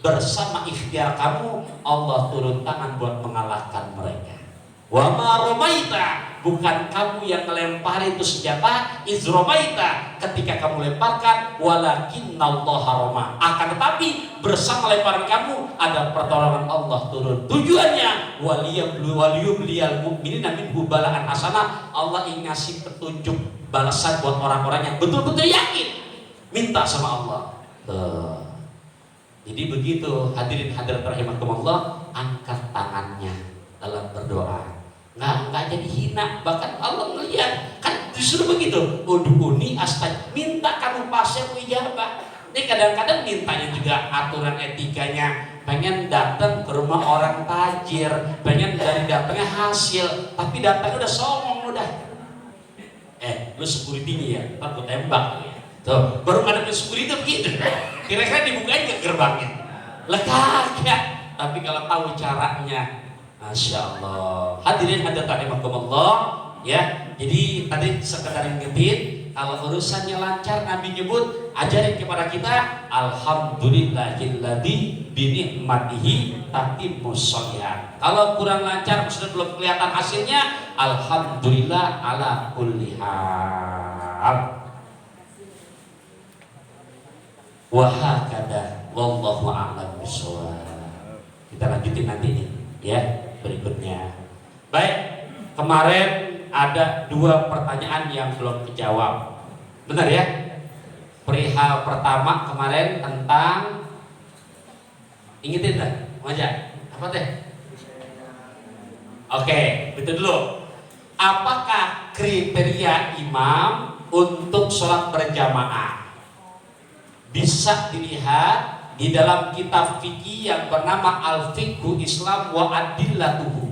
bersama ikhtiar kamu Allah turun tangan buat mengalahkan mereka. Wa ma ramaita, bukan kamu yang melempar itu senjata, izromaita, ketika kamu lemparkan, walakinnallaha rama, akan tetapi bersama lemparan kamu ada pertolongan Allah turun. Tujuannya waliyubliyal mu'minina minhu balaan hasanah, Allah ingin ngasih petunjuk balasan buat orang-orang yang betul-betul yakin minta sama Allah. Jadi begitu hadirin hadirat rahimakumullah, angkat tangannya dalam berdoa. Nggak jadi hina, bahkan Allah melihat, kan disuruh begitu, udhuni astaj, minta kamu pasti aku ijabah. Ini kadang-kadang mintanya juga aturan etikanya, pengen datang ke rumah orang tajir, pengen dari datangnya hasil, tapi datangnya udah songong udah. Lu security-nya ya, ntar gue tembak ya. Tuh, baru ngadepin security begitu, kira-kira dibukain ke gerbangnya, lah kagak. Tapi kalau tahu caranya, Masya Allah. Hadirin hadirat rahimakumullah, ya. Jadi tadi sekedar ingetin, kalau urusannya lancar Nabi nyebut, ajarin kepada kita, alhamdulillahilladzi binikmatihi tatimmus sholihat. Kalau kurang lancar, sudah belum kelihatan hasilnya, alhamdulillah ala kulli hal. Wa hakadha wallahu a'lam bishawab. Kita lanjutin nanti nih, ya. Berikutnya. Baik, kemarin ada 2 pertanyaan yang belum dijawab. Benar ya? Perihal pertama kemarin tentang, ingetin dah, Maja. Apa teh? Oke, itu dulu. Apakah kriteria imam untuk sholat berjamaah? Bisa dilihat di dalam kitab fikih yang bernama Al-Fiqhu Islam wa Adillatuhu,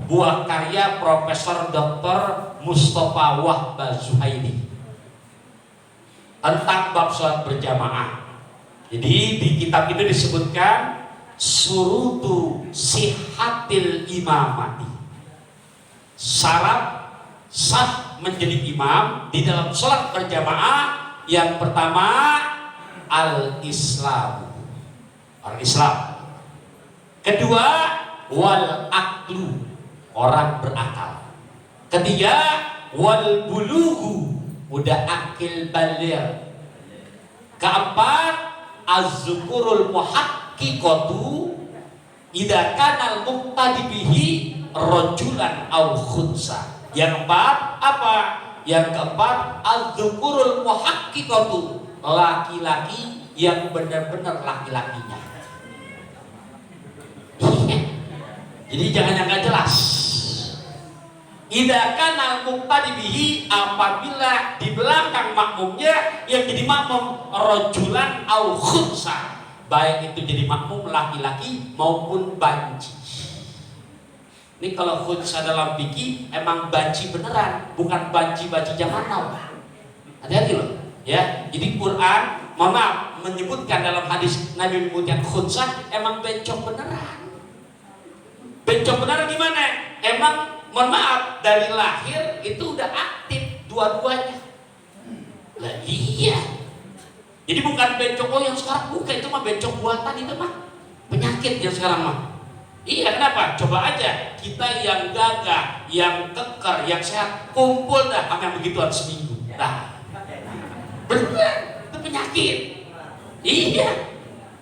buah karya Profesor Dr. Mustafa Wahba Zuhaili, tentang bab sholat berjamaah. Jadi di kitab itu disebutkan surutu sihatil imamati, syarat sah menjadi imam di dalam sholat berjamaah. Yang pertama, al-Islam, orang Islam. Kedua, wal aklu, orang berakal. Ketiga, wal bulugu, udah akil baligh. Keempat, az-zukurul muhaqqiqatu idza kana al-muqtadi bihi rajulan aw khunsa. Yang keempat apa? Yang keempat, az-zukurul muhaqqiqatu, laki-laki yang benar-benar laki-lakinya. Jadi jangan yang gak jelas. Idza kana al-muqtadi bihi, apabila di belakang makmumnya yang jadi makmum rajulan au khunsa, baik itu jadi makmum laki-laki maupun banci. Ini kalau khunsa dalam fikih emang banci beneran, bukan banci-banci zaman now. Hati-hati loh, ya. Jadi Quran, mohon maaf, menyebutkan dalam hadis Nabi menyebutkan khunsa emang bencong beneran. Bencong beneran gimana? Emang mohon maaf, dari lahir itu udah aktif dua-duanya. Lah iya. Jadi bukan bencong yang sekarang, bukan, itu mah bencong buatan, itu mah penyakit yang sekarang mah. Iya, kenapa? Coba aja kita yang gagah, yang keker, yang sehat, kumpul dah sama yang begituan seminggu. Nah, benar, itu penyakit. Iya.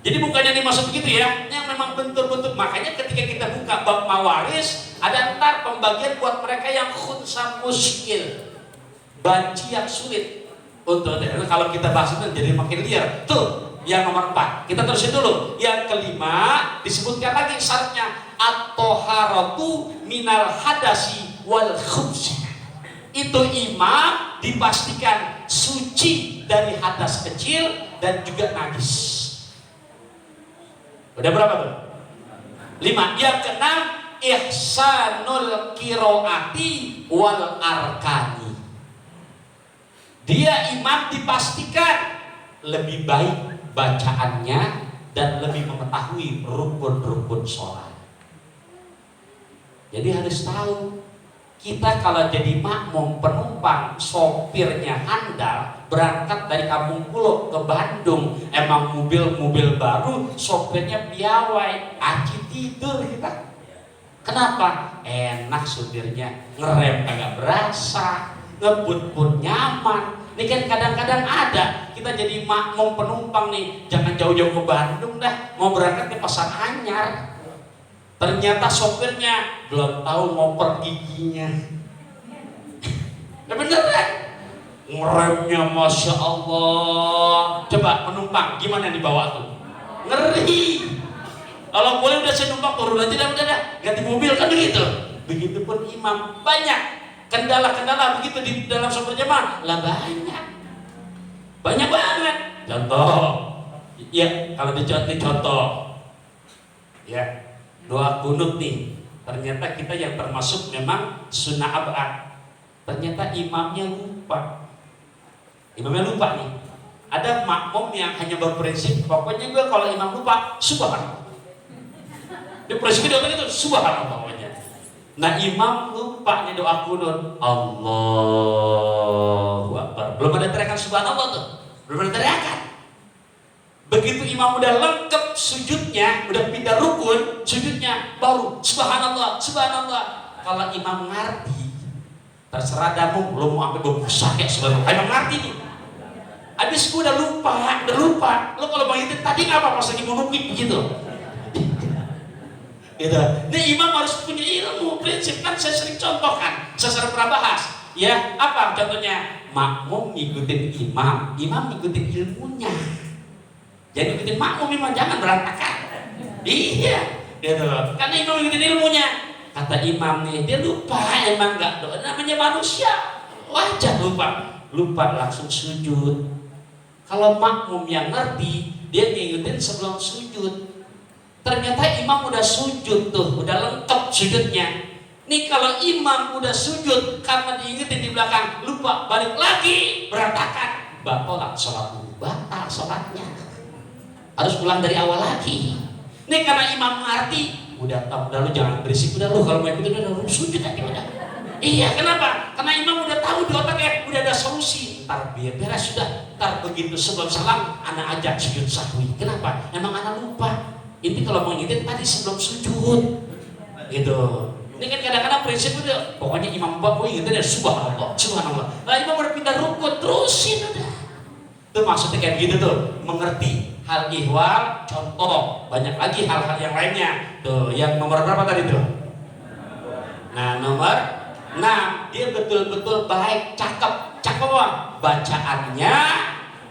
Jadi bukannya dimaksud begitu ya, yang memang bentuk-bentuk. Makanya ketika kita buka bab mawaris, ada ntar pembagian buat mereka yang khunsa muskil, banci yang sulit. Untuk kalau kita bahas itu jadi makin liar. Tuh, yang nomor 4. Kita terusin dulu. Yang kelima disebutkan lagi syaratnya, at-thaharatu minal hadasi wal khubsi. Itu imam dipastikan suci dari hadas kecil dan juga najis. Udah berapa tuh? 5. Yang keenam, ihsanul qiraati wal arkani. Dia imam dipastikan lebih baik bacaannya dan lebih mengetahui rukun-rukun sholat. Jadi harus tahu, kita kalau jadi makmum penumpang, sopirnya handal, berangkat dari Kampung Pulo ke Bandung, emang mobil baru, sopirnya piawai, aci tidur kita. Kenapa? Enak supirnya, ngerem kagak berasa, ngebut pun nyaman. Ini kan kadang-kadang ada, kita jadi makmum penumpang nih, jangan jauh-jauh ke Bandung dah, mau berangkat ke Pasar Anyar. Ternyata sopirnya belum tahu ngoper giginya. Ya beneran, ngeremnya Masya Allah. Coba penumpang, gimana dibawa tuh? Ngeri. Kalau boleh udah saya numpang turun aja dah, ganti mobil kan begitu. Begitupun imam, banyak kendala-kendala begitu di dalam sholat berjamaah lah, banyak banget. Contoh, ya kalau contoh, ya doa kunut nih. Ternyata kita yang termasuk memang sunnah abad. Ternyata imamnya lupa. Imamnya lupa nih. Ada makmum yang hanya berprinsip, pokoknya gue kalau imam lupa, subhanallah. Dia prinsipnya doa itu subhanallah pokoknya. Nah imam lupa nih doa kunut, Allahu Akbar. Belum ada teriakan subhanallah tuh, belum ada teriakan. Begitu imam udah lengkap sujudnya, udah pindah rukun sujudnya, baru subhanallah, subhanallah. Kalau imam ngerti, terserah damu, belum mau sampai berbusak ya subhanallah. Imam ngerti nih. Habis gue udah lupa. Lo kalau bangitin tadi ngapa pas lagi mau nukik begitu? Gitu. Nih imam harus punya ilmu, prinsip kan saya sering contohkan, saya sering pernah bahas. Ya, apa contohnya? Makmum ngikutin imam ngikutin ilmunya. Jadi ngikutin makmum imam, jangan berantakan. Iya, gitu. Karena imam ngikutin ilmunya. Kata imam nih, dia lupa, emang nggak doa, namanya manusia, wajar lupa langsung sujud. Kalau makmum yang ngerti, dia ngikutin sebelum sujud. Ternyata imam udah sujud tuh, udah lengkap sujudnya. Nih kalau imam udah sujud karena diingetin di belakang, lupa balik lagi, berantakan, batal sholatnya. Harus ulang dari awal lagi. Nih karena imam ngerti, udah lu jangan berisik, udah lu kalau mau ikutin udah lu sujud aja udah. Iya, kenapa? Karena imam udah tahu di otaknya, udah ada solusi. Ntar beres sudah, ntar begitu sebelum salam, anak ajak sujud sahwi. Kenapa? Emang anak lupa. Ini kalau mau ngitin tadi sebelum sujud, gitu. Ini kan kadang-kadang prinsip itu, pokoknya imam bapak ngitin ya subhanallah. Nah imam udah pindah rukun, terusin udah. Itu maksudnya kayak gitu tuh, mengerti hal ihwal. Contoh, banyak lagi hal-hal yang lainnya. Tuh, yang nomor berapa tadi tuh? Nah nomor 6, dia betul-betul baik, cakep apa? Bacaannya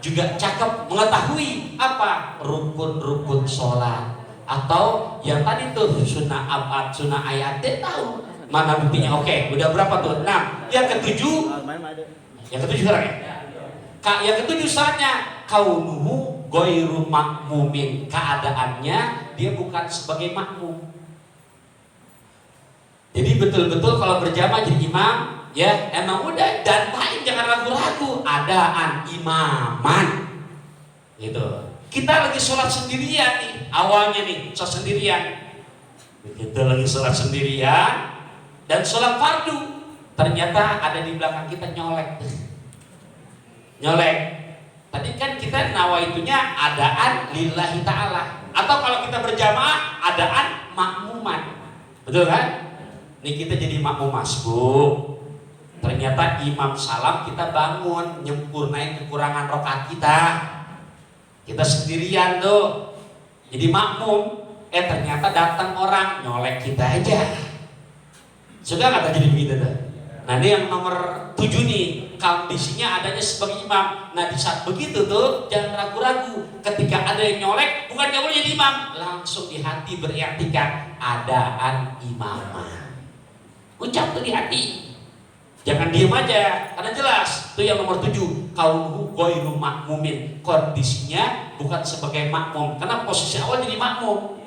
juga cakep, mengetahui apa rukun-rukun sholat. Atau yang tadi tuh sunnah abad, sunnah ayat, dia tahu mana buktinya. Oke, udah berapa tuh? 6. Yang ketujuh sekarang ya? Yang ketujuh syaratnya kaunuhu ghairu makmumin, keadaannya dia bukan sebagai makmum. Jadi betul-betul kalau berjamaah jadi imam, ya emang udah dantain, jangan ragu-ragu, adaan imaman gitu. Kita lagi sholat sendirian nih, awalnya nih sholat sendirian, kita lagi sholat sendirian dan sholat fardu, ternyata ada di belakang kita nyolek. nyolek. Tadi kan kita nawaitunya adaan lillahi ta'ala, atau kalau kita berjamaah adaan makmuman, betul kan? Nih kita jadi makmum masbuk, ternyata imam salam kita bangun nyempurnain kekurangan rokaat kita sendirian tuh jadi makmum, ternyata datang orang nyolek kita aja. Sudah nggak terjadi begitu tuh? Nah ini yang nomor 7 nih, kondisinya adanya sebagai imam. Nah di saat begitu tuh jangan ragu-ragu, ketika ada yang nyolek bukan nggak boleh jadi imam, langsung di hati beriktikad adaan imamah, ucap tuh di hati, jangan diem aja, karena jelas itu yang nomor 7, kaunuhu ghairu makmumin, kondisinya bukan sebagai makmum, karena posisi awal jadi makmum.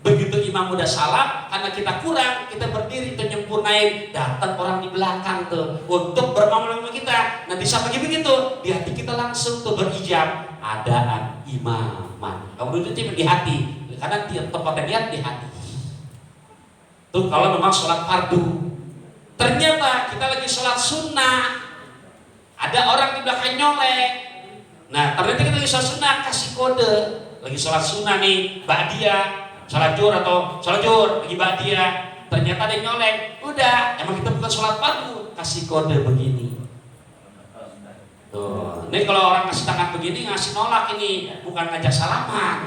Begitu imam udah salam, karena kita kurang, kita berdiri untuk nyempurnain, datang orang di belakang tuh untuk bermakmum sama kita. Nah di saat lagi begitu, di hati kita langsung tuh berijab adaan imaman. Kamu duduk di hati, karena tempatnya lihat di hati. Tuh kalau memang sholat fardu. Ternyata kita lagi sholat sunnah, ada orang di belakang nyolek. Nah ternyata kita lagi sholat sunnah, kasih kode, lagi sholat sunnah nih, ba'diyah, sholat zuhur atau sholat zuhur lagi ba'diyah, ternyata ada yang nyolek. Udah, emang kita bukan sholat fardu, kasih kode begini. Tuh, ini kalau orang ngasih tangan begini ngasih nolak, ini bukan ngajak salaman.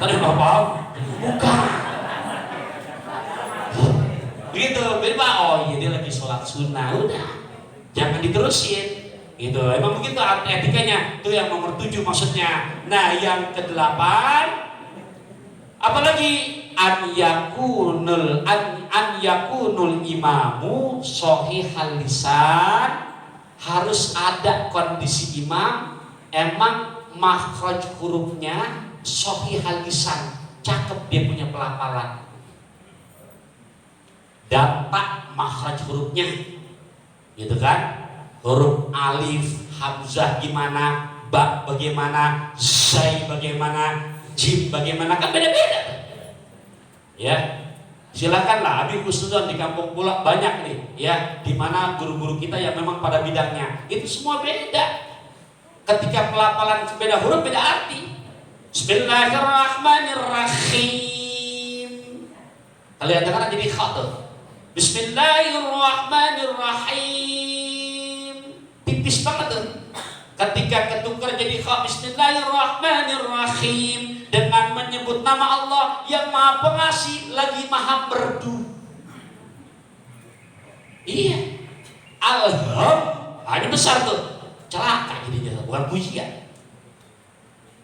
Tadi bapak, bukan. Begitu, beda. Oh iya dia lagi sholat sunnah, udah, jangan diterusin. Gitu, emang begitu etikanya. Itu yang nomor 7 maksudnya. Nah yang ke-8, apalagi an yakunul imamu shahihal lisan, harus ada kondisi imam emang makhraj hurufnya shahihal lisan, cakep dia punya pelafalan, dapat makhraj hurufnya, gitu kan? Huruf alif, hamzah gimana, ba bagaimana, zai bagaimana, jim bagaimana, kan beda-beda. Ya, silakanlah Abi Husnudon di kampung Pulau banyak nih, ya, di mana guru-guru kita yang memang pada bidangnya itu semua beda. Ketika pelafalan beda huruf beda arti. Bismillahirrahmanirrahim. Kalian dengar jadi kha tuh. Bismillahirrahmanirrahim. Tipis banget tuh. Ketika ketukar jadi kha, Bismillahirrahmanirrahim, dengan menyebut nama Allah yang Maha Pengasih lagi Maha Merdu. Iya. Ini besar tuh. Celaka jadinya, bukan pujian.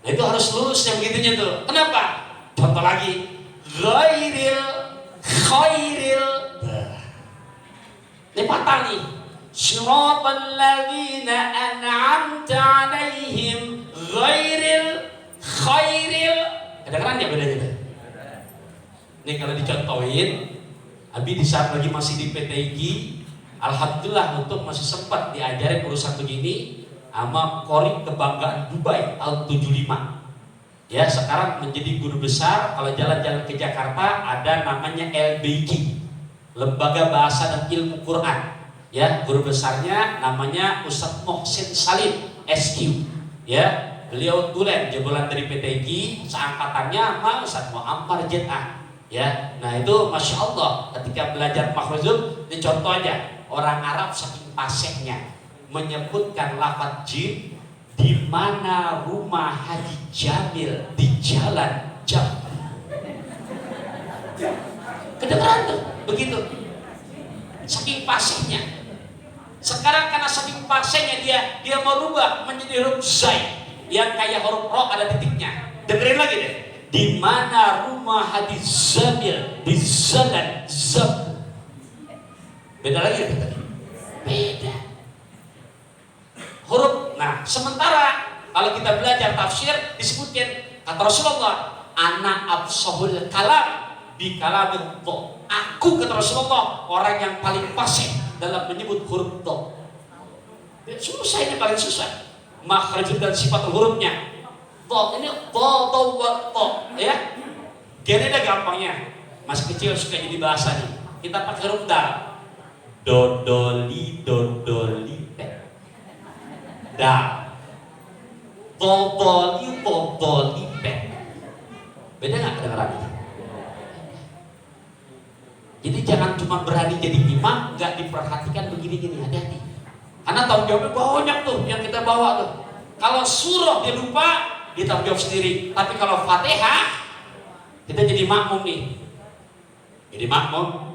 Nah itu harus lurus yang begitunya tuh. Kenapa? Contoh lagi, khairil. Ini patah nih. Shiratal ladzina an'amta 'alaihim khairil. Kedengeran ya bedanya? Nih kalau dicontohin, Abi di saat lagi masih di PTIG, alhamdulillah untuk masih sempat diajarin urusan begini sama Korik Kebanggaan Dubai tahun 75. Ya, sekarang menjadi guru besar. Kalau jalan-jalan ke Jakarta ada namanya LBG, Lembaga Bahasa dan Ilmu Quran. Ya, guru besarnya namanya Ustadz Mohsin Salim SQ. Ya, beliau tulen jebolan dari PTG, seangkatannya sama Ustadz Muammar Jeddah. Ya, nah itu masya Allah ketika belajar makhrajul, ini contoh aja, orang Arab saking paseknya menyebutkan lafaz jim, di mana rumah Haji Jamil di Jalan Jam. Kedengeran tuh begitu, saking paseknya. Sekarang karena saking paseknya dia mau rubah menjadi huruf zai yang kayak huruf ro ada titiknya. Dengerin lagi deh. Di mana rumah Haji Jamil di Jalan Jam. Beda lagi ya tadi. Beda huruf. Nah, sementara kalau kita belajar tafsir disebutkan kata Rasulullah, ana absahul kalam bi kalamil dha. Aku kata Rasulullah orang yang paling fasih dalam menyebut huruf dha. Susah, ini paling susah. Makhraj dan sifat hurufnya. Dha ini dha ya. Jadi ada gampangnya. Masih kecil suka jadi bahasa nih. Kita pakai huruf dal. Dodoli. dal. Todoli bet. Beda nggak kedengarannya? Jadi jangan cuma berani jadi imam, nggak diperhatikan begini-gini, hati-hati. Karena tanggung jawabnya banyak tuh yang kita bawa tuh. Kalau surah dia lupa, dia tanggung jawab sendiri. Tapi kalau Fatihah, kita jadi makmum nih. Jadi makmum.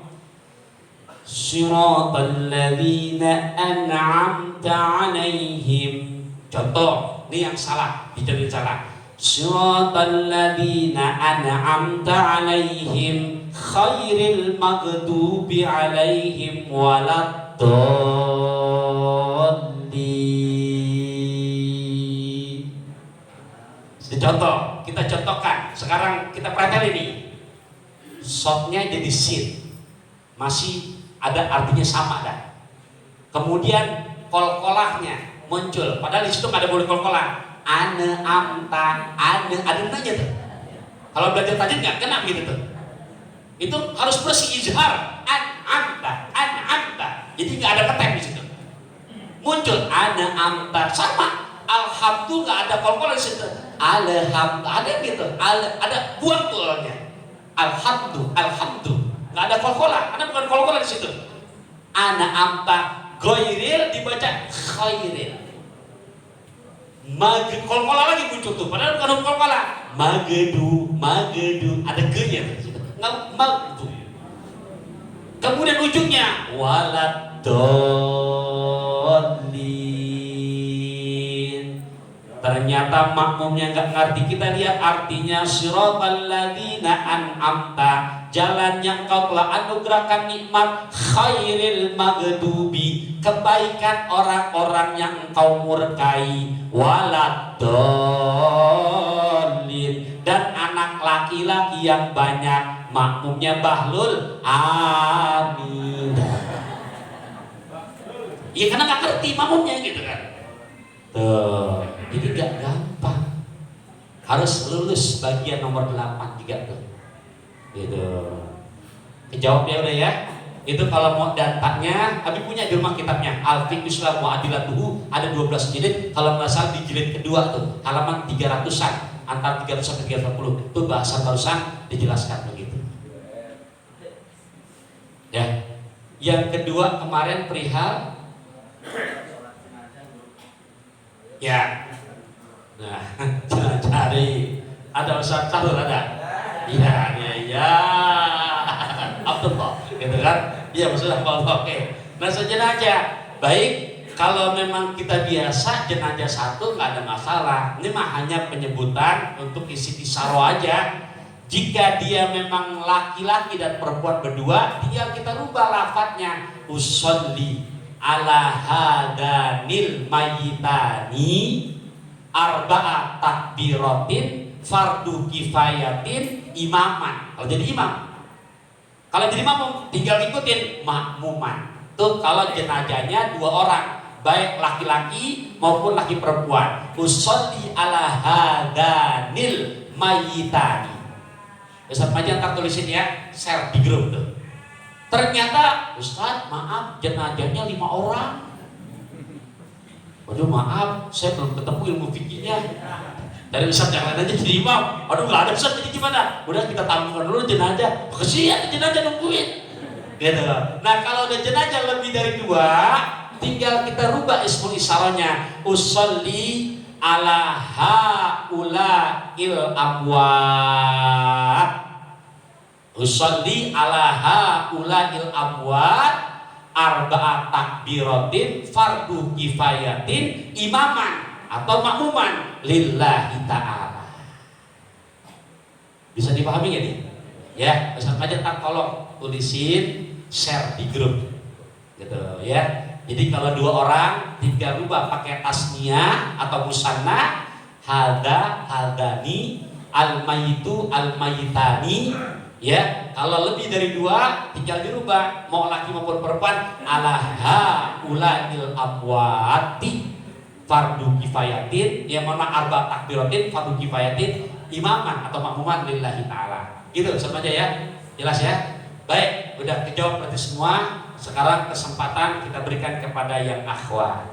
Siratal ladzina an'amta 'alaihim. Contoh, ini yang salah, dijadiin salah. Siratal ladzina an'amta 'alaihim khairil maghdubi 'alaihim waladdallin. Contoh, kita contohkan. Sekarang kita perhatikan ini. Shotnya jadi sin, masih ada artinya sama dah. Kemudian kol-kolahnya muncul, padahal di situ nggak ada boleh kol-kolah. Ane amta, ane ada nanya tuh. Kalau belajar tajwid nggak kena begitu tuh. Itu harus bersih izhar. An amta. Jadi nggak ada ketem di situ. Muncul ane amta sama. Alhamdulillah nggak ada kol-kolah di situ. Alhamdulillah ada gitu. Ada buang tuh orangnya. Alhamdulillah nggak ada kol-kolah. Karena bukan kol-kolah di situ. Ana amta goiril dibaca khairil. Kol-kola lagi muncul tuh, padahal bukan kol-kola. Magedu, ada ge-nya. Magdu. Kemudian ujungnya waladdallin. Ternyata makmumnya nggak ngerti. Kita lihat artinya siratal ladzina an'amta, jalan yang kau telah anugerahkan nikmat, khairil maghdubi, kebaikan orang-orang yang engkau murkai, waladdallin, dan anak laki-laki yang banyak. Makmumnya Bahlul, amin. Iya karena nggak ngerti makmumnya gitu kan. Tuh, jadi gak gampang. Harus lulus bagian nomor 8 juga tuh. Gitu. Kejawab ya udah ya. Itu kalau mau datanya, Abi punya di rumah kitabnya Al-Fiqh Islam wa Adilatuhu, ada 12 jilid. Kalau nggak salah di jilid kedua tuh, halaman 300-an, antara 300 sampai 340. Itu bahasa barusan dijelaskan begitu. Ya. Yang kedua kemarin perihal ya. Nah, cari ada Ustaz Sahur ada? Iya. Abdullah, gitu kan? Iya maksudnya Allah. Oke. Nah sejenazah, baik. Kalau memang kita biasa jenazah satu nggak ada masalah. Ini mah hanya penyebutan untuk isi isaro aja. Jika dia memang laki-laki dan perempuan berdua, tinggal kita rubah lafadznya. Usolli ala hadanil mayitani arba'at takbiratin fardu kifayatin imaman. Kalau jadi imam, kalau jadi makmum tinggal ikutin makmuman. Tuh kalau jenazahnya 2 orang, baik laki-laki maupun laki perempuan. Usolli ala hadanil mayitani. Ustaz Maji antar tulisin ya, share di grup tuh. Ternyata Ustaz maaf jenazahnya 5 orang. Waduh maaf, saya belum ketemu ilmu fikihnya. Dari Ustaz yang lain aja jadi imam. Aduh nggak ada Ustaz, jadi gimana? Udah kita tampungkan dulu jenazah. Kesian jenazah nungguin. Gitu. Nah kalau ada jenazah lebih dari 2, tinggal kita rubah ismul isyarohnya. Usolli ala haula'il amwat. Usolli ala haula'il amwat arba'at takbiratin fardu kifayatin imaman atau makmuman lillahi ta'ala. Bisa dipahami gak nih? Ya, Ustaz Maji tolong tulisin, share di grup gitu ya. Jadi kalau 2 orang tinggal rubah pakai tasniyah atau musanna, hadani, al-mayitu, al-mayitani. Ya, kalau lebih dari 2 tinggal dirubah, mau laki maupun perempuan, ala haula'il amwati fardu kifayatin, ya mana arba takbiratin fardu kifayatin imaman atau makmuman lillahi ta'ala. Gitu sama aja ya. Jelas ya? Baik, udah kejawab berarti semua. Sekarang kesempatan kita berikan kepada yang akhwat.